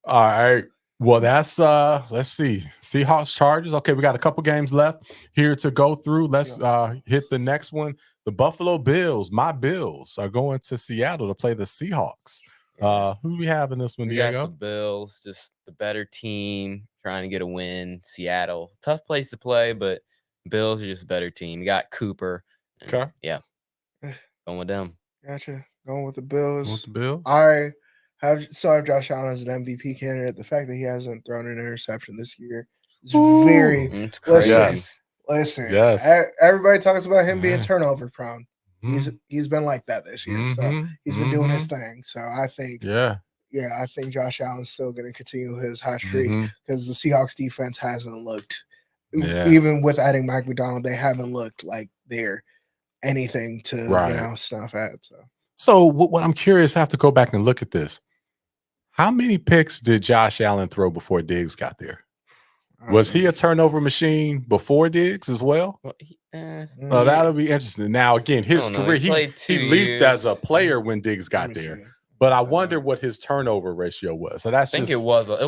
C: Yeah. All right. Well, that's let's see. Seahawks Chargers. Okay, we got a couple games left here to go through. Let's hit the next one. The Buffalo Bills, my Bills, are going to Seattle to play the Seahawks. Who do we have in this one, Diego?
D: We got the Bills, just the better team, trying to get a win. Seattle, tough place to play, but Bills are just a better team. You got Cooper.
C: Okay.
D: Yeah. Going with them.
A: Gotcha. Going with the Bills.
C: With the Bills.
A: I have Josh Allen as an MVP candidate. The fact that he hasn't thrown an interception this year is very
D: crazy.
A: Listen.
C: Yes.
A: Everybody talks about him being turnover prone. He's been like that this year. So he's been doing his thing. So I think I think Josh Allen's still going to continue his hot streak because the Seahawks defense hasn't looked even with adding Mike McDonald, they haven't looked like they're anything to snuff at.
C: So what I'm curious, I have to go back and look at this. How many picks did Josh Allen throw before Diggs got there? Was he a turnover machine before Diggs as well? That'll be interesting. Now, again, his career, he leaped as a player when Diggs got there. But I wonder what his turnover ratio was. So that's
D: I think it was a lot.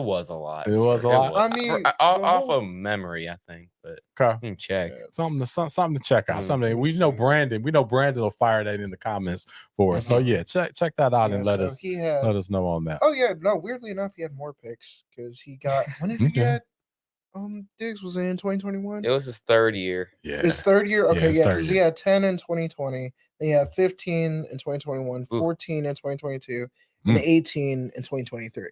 C: It was a lot.
A: I mean,
D: off of memory, I think, but you can check.
C: Something to check out. Something we know Brandon will fire that in the comments for us. So yeah, check that out and let us know on that.
A: Oh yeah, no. Weirdly enough, he had more picks because he got when did he get? Diggs was in 2021.
D: It was his third year.
C: Yeah,
A: his third year. Okay, because he had 10 in 2020. Then he had 15 in 2021, 14 in 2022, and 18 in 2023.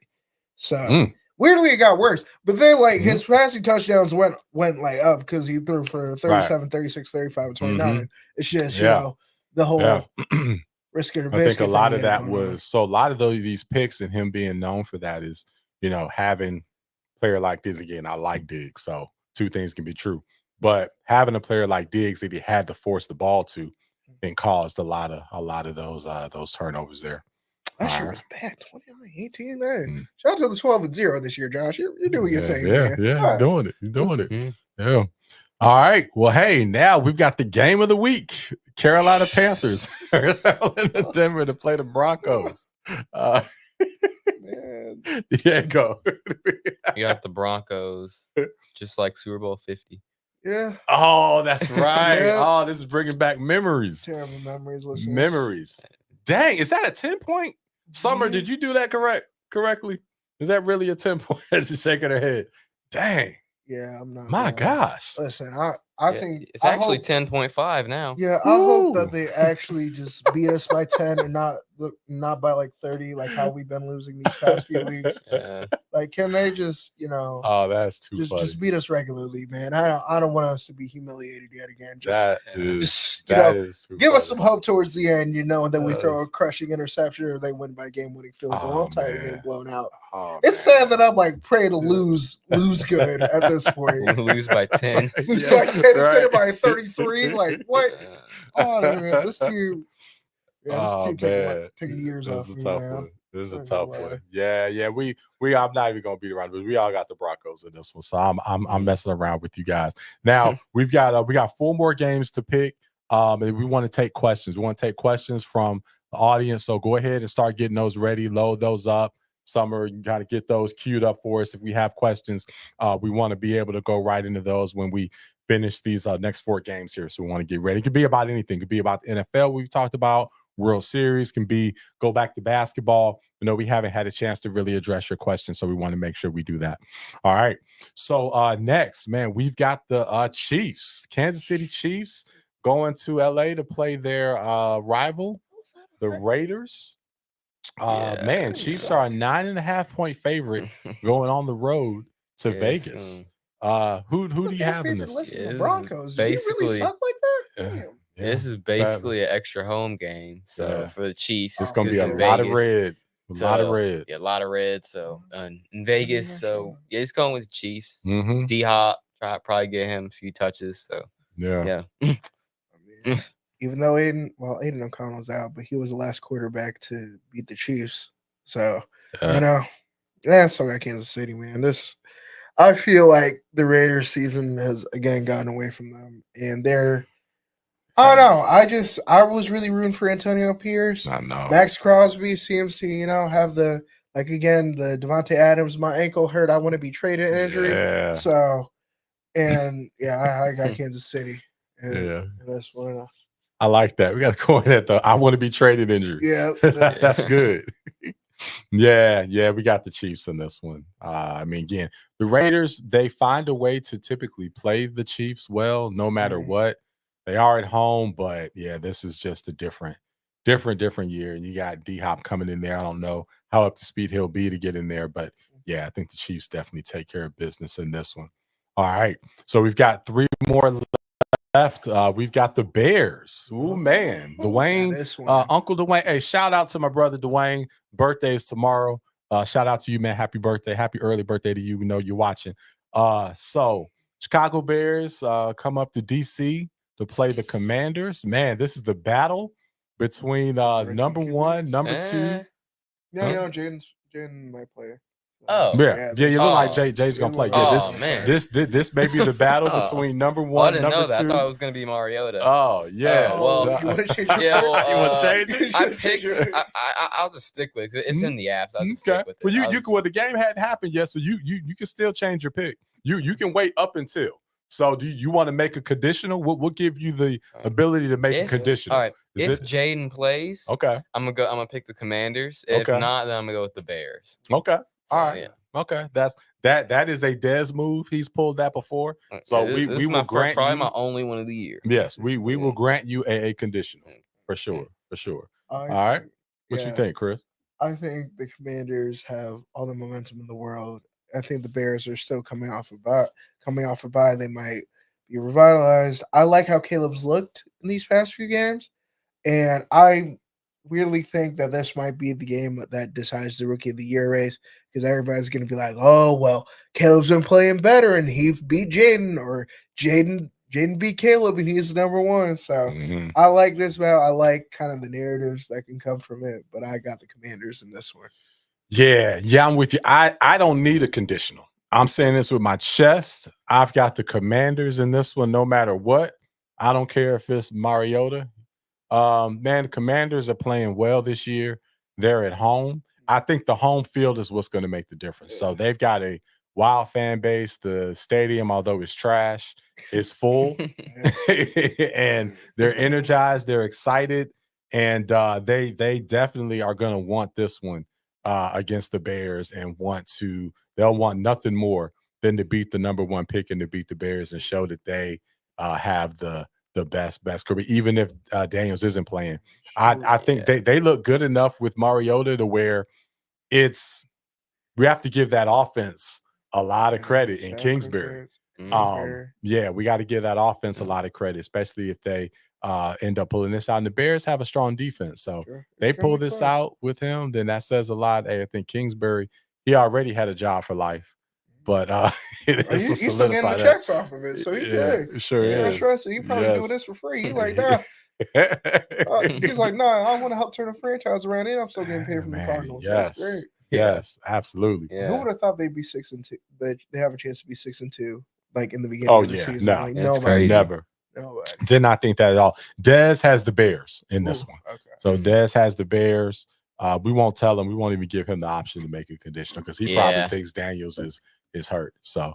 A: So weirdly, it got worse. But then, like his passing touchdowns went like up because he threw for 37, 36, 35, and 29. It's just you know the whole risk of the biscuit.
C: I think a lot of that was a lot of these picks and him being known for that is having player like this again. I like Diggs, so two things can be true. But having a player like Diggs that he had to force the ball to and caused a lot of those turnovers there.
A: That shit was bad. 2018, man. Shout out to the 12-0 this year, Josh. You're doing your thing, man.
C: Yeah, doing it. Yeah. All right. Well, hey, now we've got the game of the week. Carolina Panthers Denver to play the Broncos. Diego.
D: You got the Broncos, just like Super Bowl 50.
A: Yeah.
C: Oh, that's right. Oh, this is bringing back memories.
A: Terrible memories. Listeners.
C: Memories. Dang, is that a 10-point? Summer, did you do that correctly? Is that really a 10-point? She's shaking her head. Dang.
A: Yeah, I'm not.
C: My gosh.
A: Listen, I think
D: it's actually 10.5 now.
A: Yeah, I hope that they actually just beat us by 10 and not by like 30, like how we've been losing these past few weeks. Like, can they just,
C: Oh, that's too funny.
A: Just beat us regularly, man. I don't want us to be humiliated yet again. Just give us some hope towards the end, and then we throw a crushing interception or they win by a game-winning field goal. I'm tired of getting blown out. It's sad that I'm like praying to lose good at this point.
D: Lose by 10.
A: Lose by 10 instead of by 33. Like what? Oh man, this team. Yeah, this team taking years off.
C: This is a tough one. Yeah. I'm not even gonna beat around, but we all got the Broncos in this one, so I'm messing around with you guys. Now we got 4 more games to pick. And we want to take questions. We want to take questions from the audience. So go ahead and start getting those ready. Load those up. Summer, you got to get those queued up for us. If we have questions, we want to be able to go right into those when we finish these next 4 games here. So we want to get ready. It could be about anything. It could be about the NFL we've talked about. World Series can be go back to basketball. We haven't had a chance to really address your questions, so we want to make sure we do that. All right. So next, man, we've got the Chiefs, Kansas City Chiefs, going to LA to play their rival. the Raiders. Man, Chiefs are a 9.5-point favorite going on the road to Vegas. Who do you have in this?
A: Listen, the Broncos. Do we really suck like that?
D: Yeah, this is basically an extra home game. So for the Chiefs,
C: it's gonna be a lot of red. A lot of red.
D: Yeah, a lot of red. So in Vegas, so it's going with the Chiefs. D-Hop, probably get him a few touches. So yeah.
A: Even though Aiden O'Connell's out, but he was the last quarterback to beat the Chiefs. So still got Kansas City, man. I feel like the Raiders season has again gotten away from them, and I don't know. I was really rooting for Antonio Pierce.
C: I know.
A: Max Crosby, CMC, have the the Devontae Adams, my ankle hurt. I want to be traded injury.
C: Yeah.
A: So I got Kansas City. And that's one.
C: I like that. We got to go in at the I want to be traded injury.
A: Yeah.
C: That's good. Yeah, we got the Chiefs in this one. I mean, again, the Raiders, they find a way to typically play the Chiefs well, no matter what. They are at home, but this is just a different year. And you got D-Hop coming in there. I don't know how up to speed he'll be to get in there, but I think the Chiefs definitely take care of business in this one. All right, so we've got 3 more left. We've got the Bears. Oh man, Dwayne, Uncle Dwayne. Hey, shout out to my brother Dwayne. Birthday is tomorrow. Shout out to you, man. Happy birthday. Happy early birthday to you. We know you're watching. So Chicago Bears come up to DC to play the Commanders. Man, this is the battle between number 1, number 2.
A: Jaden might play.
D: Oh
C: yeah, you look like Jay's gonna play. This may be the battle between number 1.
D: I didn't know
C: that.
D: 2. I thought it was gonna be Mariota.
C: Oh yeah.
A: You want to change your
C: you want to change it?
D: I picked. I'll just stick with it. It's in the apps. I'll just stick with it.
C: Well, the game hadn't happened yet, so you can still change your pick. You can wait up until. So do you want to make a conditional? We'll give you the ability to make a conditional.
D: All right. If Jaden plays, I'm gonna pick the Commanders. If not, then I'm gonna go with the Bears.
C: Okay. All right. Okay. That is a Dez move. He's pulled that before. So we will grant
D: probably my only one of the year.
C: Yes, we will grant you a conditional for sure. All right. What you think, Chris?
A: I think the Commanders have all the momentum in the world. I think the Bears are still coming off a bye. They might be revitalized. I like how Caleb's looked in these past few games, and I really think that this might be the game that decides the Rookie of the Year race, because everybody's going to be like, oh, well, Caleb's been playing better and he beat Jaden, or Jaden beat Caleb and he's the number 1. So I like this battle. I like kind of the narratives that can come from it, but I got the Commanders in this one.
C: Yeah, I'm with you. I don't need a conditional. I'm saying this with my chest. I've got the Commanders in this one no matter what. I don't care if it's Mariota. Man, the Commanders are playing well this year. They're at home. I think the home field is what's going to make the difference. So they've got a wild fan base. The stadium, although it's trash, is full. And they're energized. They're excited. And they definitely are going to want this one against the Bears, and they'll want nothing more than to beat the number 1 pick and to beat the Bears and show that they have the best career, even if Daniels isn't playing. I think they look good enough with Mariota to where we have to give that offense a lot of credit in Kingsbury. We got to give that offense a lot of credit, especially if they end up pulling this out. And the Bears have a strong defense, so they pull this out with him, then that says a lot. Hey, I think Kingsbury, he already had a job for life, but
A: he's still getting the checks off of it, so he's good.
C: Sure is.
A: Stressing. He probably doing this for free. He's like, nah. He's like, nah, I want to help turn the franchise around, and I'm still getting paid from the Cardinals.
C: Yes,
A: that's great.
C: Yes, absolutely.
A: Who would have thought they'd be 6-2? That they have a chance to be 6-2, like in the beginning of the season.
C: No,
A: like,
C: nobody. Never.
A: Nobody.
C: Did not think that at all. Dez has the Bears in this one.
A: Okay.
C: So Dez has the Bears. We won't tell him. We won't even give him the option to make it conditional, because he probably thinks Daniels is hurt. So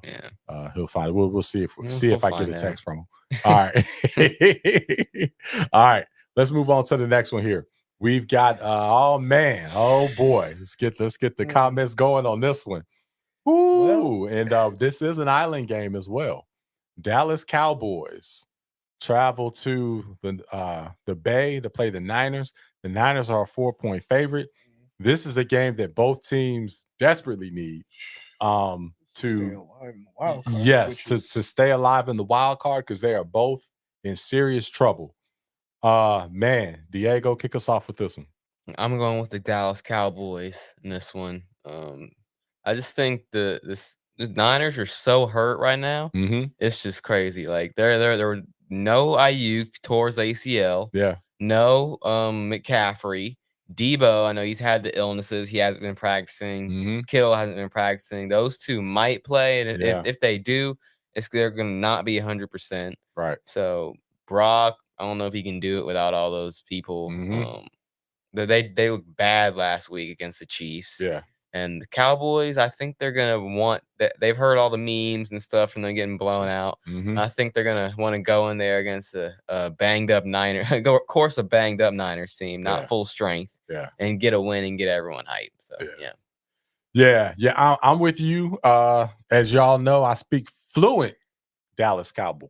C: he'll find it. We'll see if I get a text from him. All right. All right. Let's move on to the next one here. We've got oh boy. Let's get the comments going on this one. Ooh, and this is an island game as well. Dallas Cowboys travel to the Bay to play the Niners. The Niners are a 4-point favorite. This is a game that both teams desperately need to
A: stay alive in the wild card,
C: yes, to stay alive in the wild card because they are both in serious trouble. Man, Diego, kick us off with this one.
D: I'm going with the Dallas Cowboys in this one. I just think the Niners are so hurt right now.
C: Mm-hmm.
D: It's just crazy. Like there were no Ayuk towards ACL.
C: Yeah.
D: No McCaffrey. Debo, I know he's had the illnesses. He hasn't been practicing.
C: Mm-hmm.
D: Kittle hasn't been practicing. Those two might play, and if they do, they're going to not be 100%.
C: Right.
D: So Brock, I don't know if he can do it without all those people.
C: Mm-hmm.
D: They looked bad last week against the Chiefs.
C: Yeah.
D: And the Cowboys, I think they're going to want that. They've heard all the memes and stuff from them getting blown out.
C: Mm-hmm.
D: I think they're going to want to go in there against a banged up Niners, of course, a banged up Niners team, not full strength, and get a win and get everyone hyped. So,
C: Yeah. I'm with you. As y'all know, I speak fluent Dallas Cowboy.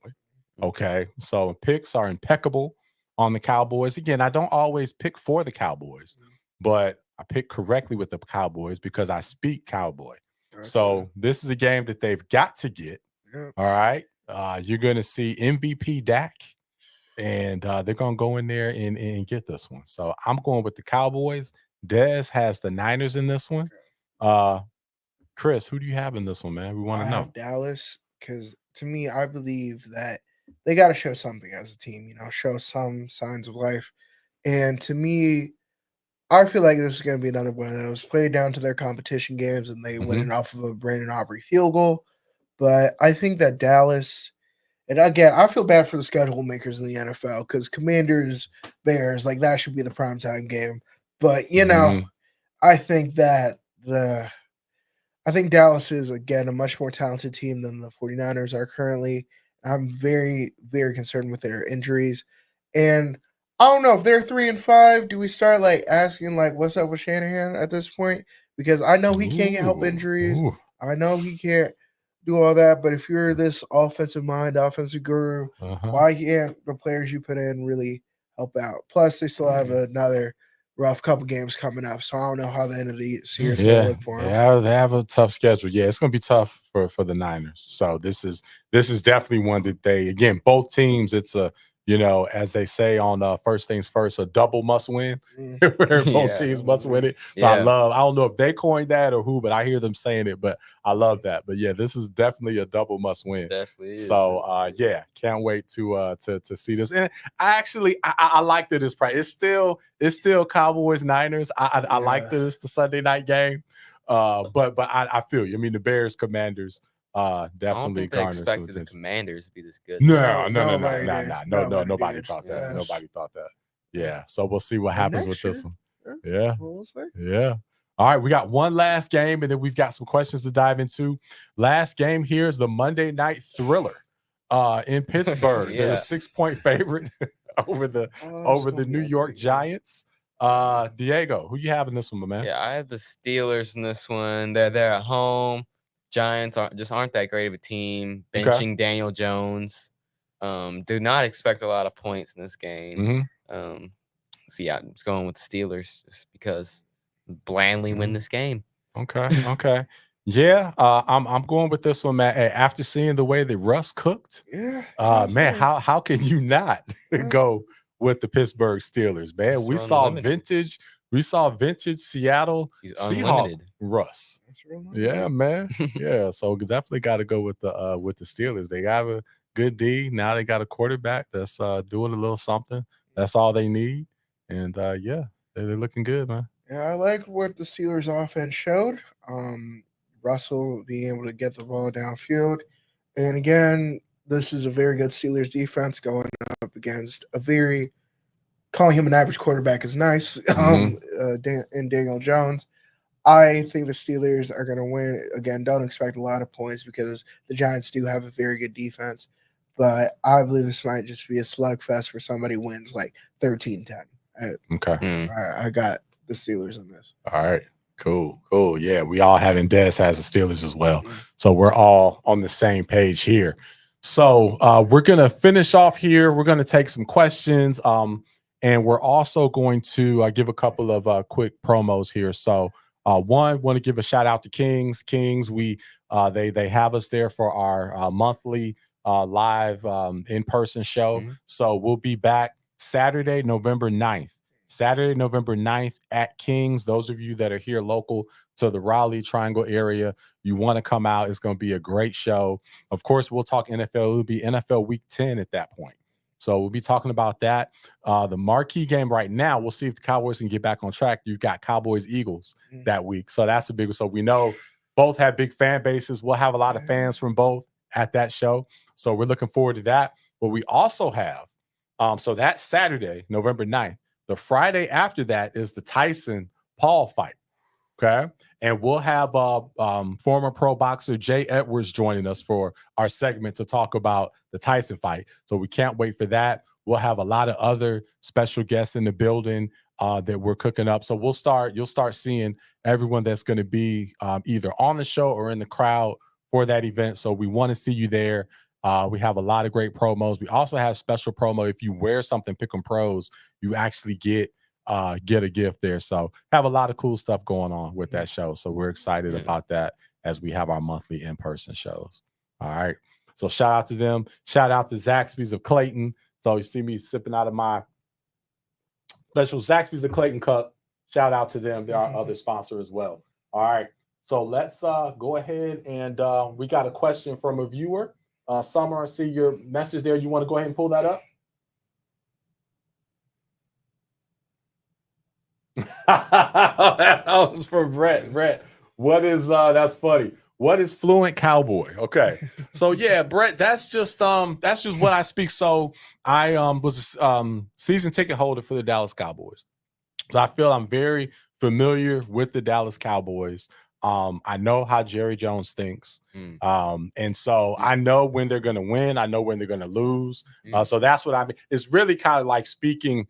C: Okay. So picks are impeccable on the Cowboys. Again, I don't always pick for the Cowboys, but I pick correctly with the Cowboys because I speak Cowboy. Gotcha. So this is a game that they've got to get. Yeah. All right. You're going to see MVP Dak, and they're going to go in there and get this one. So I'm going with the Cowboys. Dez has the Niners in this one. Chris, who do you have in this one, man? We want to know.
A: I have Dallas because, to me, I believe that they got to show something as a team, show some signs of life. And to me, I feel like this is going to be another one of those played down to their competition games and they win it off of a Brandon Aubrey field goal. But I think that Dallas, and again, I feel bad for the schedule makers in the NFL because Commanders, Bears, like that should be the primetime game. But, I think that I think Dallas is, again, a much more talented team than the 49ers are currently. I'm very, very concerned with their injuries. And I don't know if they're 3-5. Do we start asking what's up with Shanahan at this point? Because I know he can't help injuries. I know he can't do all that. But if you're this offensive mind, offensive guru, why can't the players you put in really help out? Plus, they still have another rough couple games coming up, so I don't know how the end of the year is going to look for them.
C: Yeah, they have a tough schedule. Yeah, it's going to be tough for the Niners. So this is definitely one that again, both teams. It's a as they say on First Things First, a double must win. Where both teams must win it. So I don't know if they coined that or who, but I hear them saying it. But I love that. But yeah, this is definitely a double must win.
D: Definitely is.
C: So can't wait to see this. And I like that it's still Cowboys Niners. I like that it's the Sunday night game. But I feel you. I mean, the Bears Commanders. Definitely.
D: I don't think they expected the Commanders to be this good.
C: No. Nobody thought that. Yes. Nobody thought that. Yeah. So we'll see what happens with this one. Yeah. Yeah. All right. We got one last game, and then we've got some questions to dive into. Last game here is the Monday night thriller in Pittsburgh. They're a 6-point favorite over the New York Giants. Diego, who you have in this one, my man?
D: Yeah, I have the Steelers in this one. They're at home. Giants aren't that great of a team. Benching Daniel Jones. Do not expect a lot of points in this game. I'm just going with the Steelers just because blandly win this game.
C: Okay. Yeah, I'm going with this one, man. Hey, after seeing the way that Russ cooked, man, how can you not go with the Pittsburgh Steelers, man? We saw vintage Seattle Seahawks Russ. Yeah, man. Yeah, so definitely got to go with the Steelers. They got a good D. Now they got a quarterback that's doing a little something. That's all they need. And they're looking good, man.
A: Yeah, I like what the Steelers offense showed. Russell being able to get the ball downfield. And again, this is a very good Steelers defense going up against calling him an average quarterback is nice. In Daniel Jones. I think the Steelers are going to win. Again, don't expect a lot of points because the Giants do have a very good defense. But I believe this might just be a slugfest where somebody wins 13-10. I got the Steelers in this.
C: All right. Cool. Yeah, we all having Des has the Steelers as well. So we're all on the same page here. So we're going to finish off here. We're going to take some questions. And we're also going to give a couple of quick promos here. So one, want to give a shout out to Kings. Kings, they have us there for our monthly live in-person show. So we'll be back Saturday, November 9th. Saturday, November 9th at Kings. Those of you that are here local to the Raleigh Triangle area, you want to come out. It's going to be a great show. Of course, we'll talk NFL. It'll be NFL Week 10 at that point. So we'll be talking about that. The marquee game right now, we'll see if the Cowboys can get back on track. You've got Cowboys-Eagles that week. So that's a big one. So we know both have big fan bases. We'll have a lot of fans from both at that show. So we're looking forward to that. But we also have, so that's Saturday, November 9th. The Friday after that is the Tyson-Paul fight. Okay. And we'll have former pro boxer Jay Edwards joining us for our segment to talk about the Tyson fight. So we can't wait for that. We'll have a lot of other special guests in the building that we're cooking up. So you'll start seeing everyone that's going to be either on the show or in the crowd for that event. So we want to see you there. We have a lot of great promos. We also have special promo. If you wear something Pick'em Pros, you actually get a gift there. So have a lot of cool stuff going on with that show. So we're excited about that as we have our monthly in-person shows. All right. So shout out to them. Shout out to Zaxby's of Clayton. So you see me sipping out of my special Zaxby's of Clayton cup. Shout out to them. They're our other sponsor as well. All right. So let's go ahead and we got a question from a viewer. Summer, I see your message there. You want to go ahead and pull that up? That was for Brett. Brett, what is that's funny. What is fluent cowboy? Okay. So yeah, Brett, that's just what I speak. So I was a season ticket holder for the Dallas Cowboys. So I feel I'm very familiar with the Dallas Cowboys. I know how Jerry Jones thinks. And so I know when they're going to win. I know when they're going to lose. So that's what I mean. It's really kind of like speaking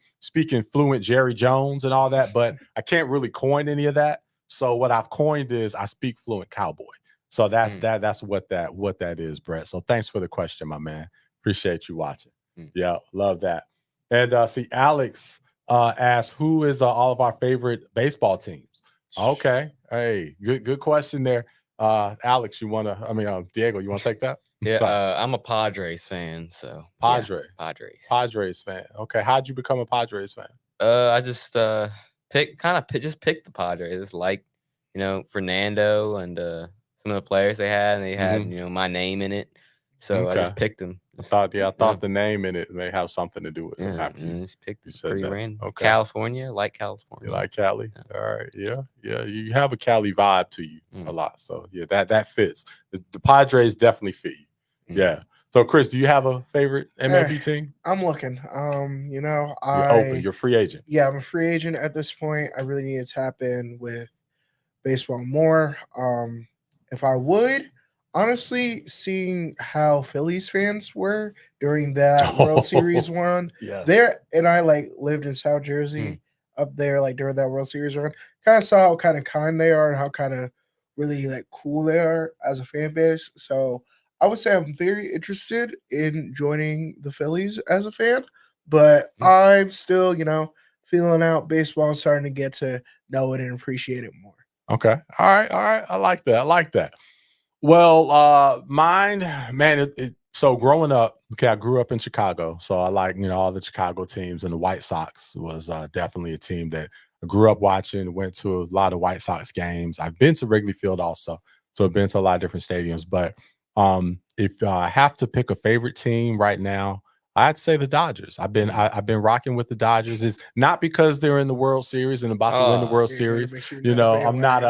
C: fluent Jerry Jones and all that, but I can't really coin any of that. So what I've coined is I speak fluent cowboy. So that's what that is, Brett. So thanks for the question, my man. Appreciate you watching. Yeah, love that. And see, Alex asked, who is all of our favorite baseball teams? Okay. Hey, good question there. Alex, Diego, you want to take that?
D: Yeah, I'm a Padres fan, so
C: Padres fan. Okay, how'd you become a Padres fan?
D: I just picked the Padres. It's like, Fernando and some of the players they had, and they had my name in it. So I just picked them.
C: I thought the name in it may have something to do with it.
D: I just picked it. Pretty random. Okay. California, like California.
C: You like Cali? Yeah. All right. Yeah. You have a Cali vibe to you a lot. So yeah, that fits. The Padres definitely fit you. Yeah. So Chris, do you have a favorite MLB team?
A: I'm looking.
C: You're open. You're a free agent.
A: Yeah, I'm a free agent at this point. I really need to tap in with baseball more. If I would. Honestly, seeing how Phillies fans were during that World Series run, there, and I lived in South Jersey up there, during that World Series run, kind of saw how kind they are and how kind of really cool they are as a fan base. So I would say I'm very interested in joining the Phillies as a fan, but I'm still, feeling out baseball and starting to get to know it and appreciate it more.
C: Okay. All right. I like that. Well, mine, man, so growing up, I grew up in Chicago. So I like, all the Chicago teams, and the White Sox was definitely a team that I grew up watching, went to a lot of White Sox games. I've been to Wrigley Field also. So I've been to a lot of different stadiums. But if I have to pick a favorite team right now, I'd say the Dodgers. I've been rocking with the Dodgers. It's not because they're in the World Series and about to win the World Series. I'm not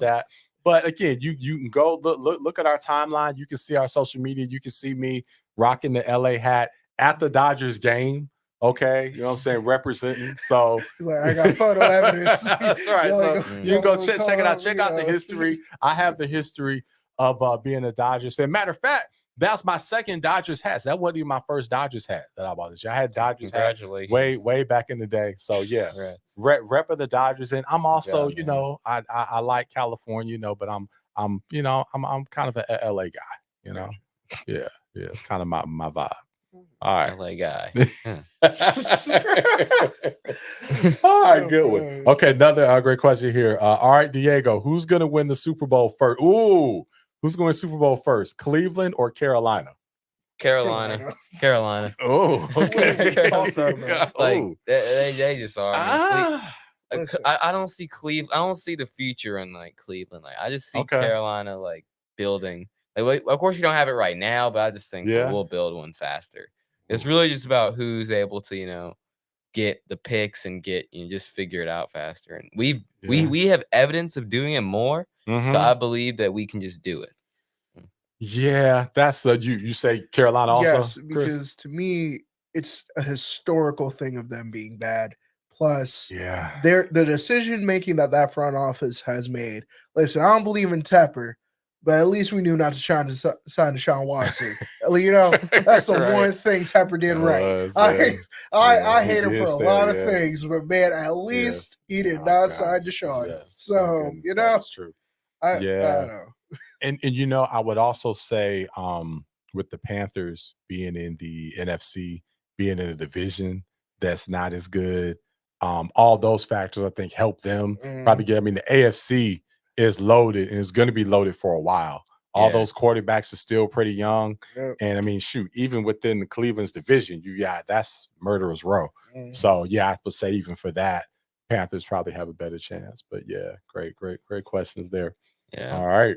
C: that. But again, you can go look at our timeline. You can see our social media. You can see me rocking the LA hat at the Dodgers game. Okay, you know what I'm saying, representing. So
A: he's like, I got photo evidence.
C: That's right. So you can go check it out. Check out the history. I have the history of being a Dodgers fan. Matter of fact, that's my second Dodgers hat. That wasn't even my first Dodgers hat that I bought this year. I had Dodgers hat way back in the day. So yeah, rep of the Dodgers, and I'm also, I like California, but I'm kind of an LA guy. You know, yeah, it's kind of my vibe. All right,
D: LA guy.
C: All right, good one. Okay, another great question here. All right, Diego, who's gonna win the Super Bowl first? Ooh, who's going to Super Bowl first, Cleveland or Carolina?
D: Carolina.
C: Oh, okay.
D: They just are. I don't see Cleveland. I don't see the future in like Cleveland. Like I just see Carolina like building. Like, of course, you don't have it right now, but I just think we'll build one faster. It's really just about who's able to, get the picks and just figure it out faster. And we have evidence of doing it more. Mm-hmm. So I believe that we can just do it.
C: Yeah, that's you say Carolina also?
A: Yes, because to me, it's a historical thing of them being bad. Plus, the decision making that front office has made. Listen, I don't believe in Tepper, but at least we knew not to sign Deshaun Watson. That's the one thing Tepper did right. I hate him for a lot of things, but man, at least he did not sign Deshaun. So
C: that's true.
A: I don't know.
C: And I would also say with the Panthers being in the NFC, being in a division that's not as good, all those factors I think help them probably get. I mean, the AFC is loaded and it's going to be loaded for a while. All those quarterbacks are still pretty young, and I mean, shoot, even within the Cleveland's division, that's murderer's row. So I would say even for that, Panthers probably have a better chance. But great questions there.
D: Yeah.
C: All right.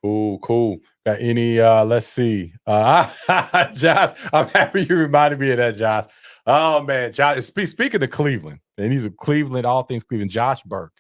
C: Cool. Got any, let's see. Josh, I'm happy you reminded me of that, Josh. Oh, man. Josh, speaking of Cleveland, and he's a Cleveland, all things Cleveland, Josh Burke.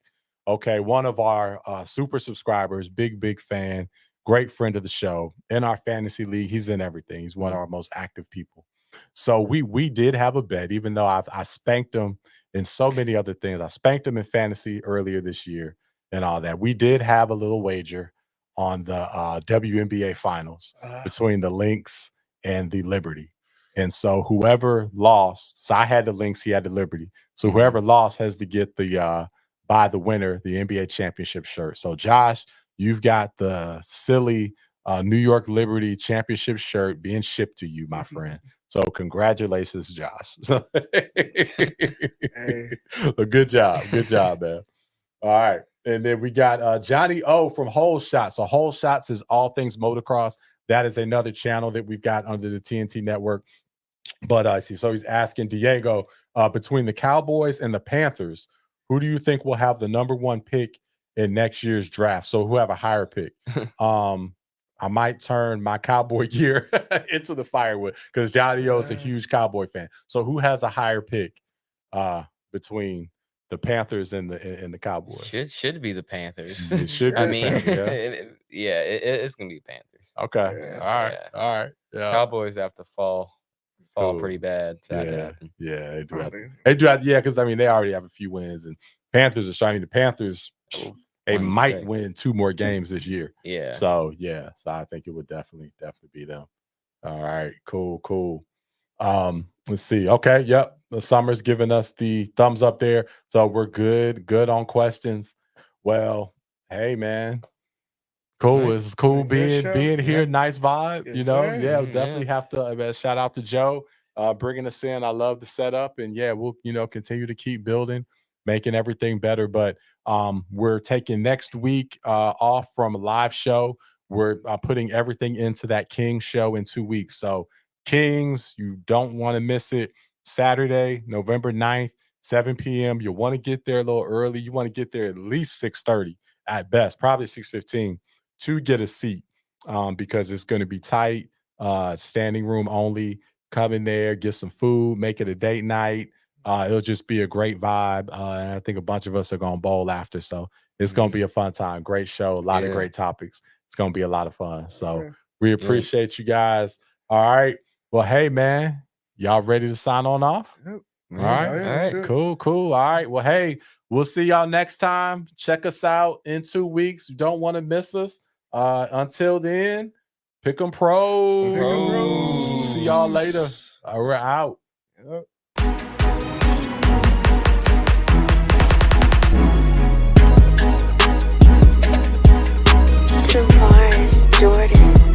C: Okay, one of our super subscribers, big fan, great friend of the show. In our fantasy league, he's in everything. He's one of our most active people. So we did have a bet, even though I spanked him in so many other things. I spanked him in fantasy earlier this year and all that. We did have a little wager on the WNBA finals between the Lynx and the Liberty. And so whoever lost, so I had the Lynx, he had the Liberty. So whoever lost has to get buy the winner, the NBA championship shirt. So Josh, you've got the silly New York Liberty championship shirt being shipped to you, my friend. So congratulations, Josh. Good job, man. All right. And then we got Johnny O from Whole Shots. So Whole Shots is all things motocross. That is another channel that we've got under the TNT network. But so he's asking Diego, between the Cowboys and the Panthers, who do you think will have the number one pick in next year's draft? So who have a higher pick? I might turn my Cowboy gear into the firewood because Johnny O is a huge Cowboy fan. So who has a higher pick between the Panthers and the Cowboys?
D: Should be the Panthers.
C: It should be.
D: I mean, it's gonna be Panthers.
C: Okay. All right. Yeah.
D: Cowboys have to fall pretty bad for that to happen.
C: Yeah, they do. Yeah, because I mean they already have a few wins, and Panthers are shiny. The Panthers, they might win 2 more games this year.
D: Yeah.
C: So I think it would definitely be them. All right. Cool. Let's see. Okay. Yep. The Summer's giving us the thumbs up there. So we're good on questions. Well, hey man. Cool. Nice. It's cool being here. Nice vibe.
A: Yes,
C: we'll definitely have to shout out to Joe bringing us in. I love the setup, and we'll continue to keep building, making everything better. But we're taking next week off from a live show. We're putting everything into that Kings show in 2 weeks. So Kings, you don't want to miss it. Saturday, November 9th, 7 p.m. You want to get there a little early. You want to get there at least 6:30 at best, probably 6:15 to get a seat because it's going to be tight, standing room only. Come in there, get some food, make it a date night. It'll just be a great vibe. And I think a bunch of us are going to bowl after. So it's going to be a fun time. Great show, a lot of great topics. It's going to be a lot of fun. So we appreciate you guys. All right. Well, hey, man, y'all ready to sign on off?
A: Yep.
C: All right. Cool. All right. Well, hey, we'll see y'all next time. Check us out in 2 weeks. You don't want to miss us. Until then, pick 'em pros. We'll see y'all later. We're out.
A: Yep.
B: Tavares Jordan.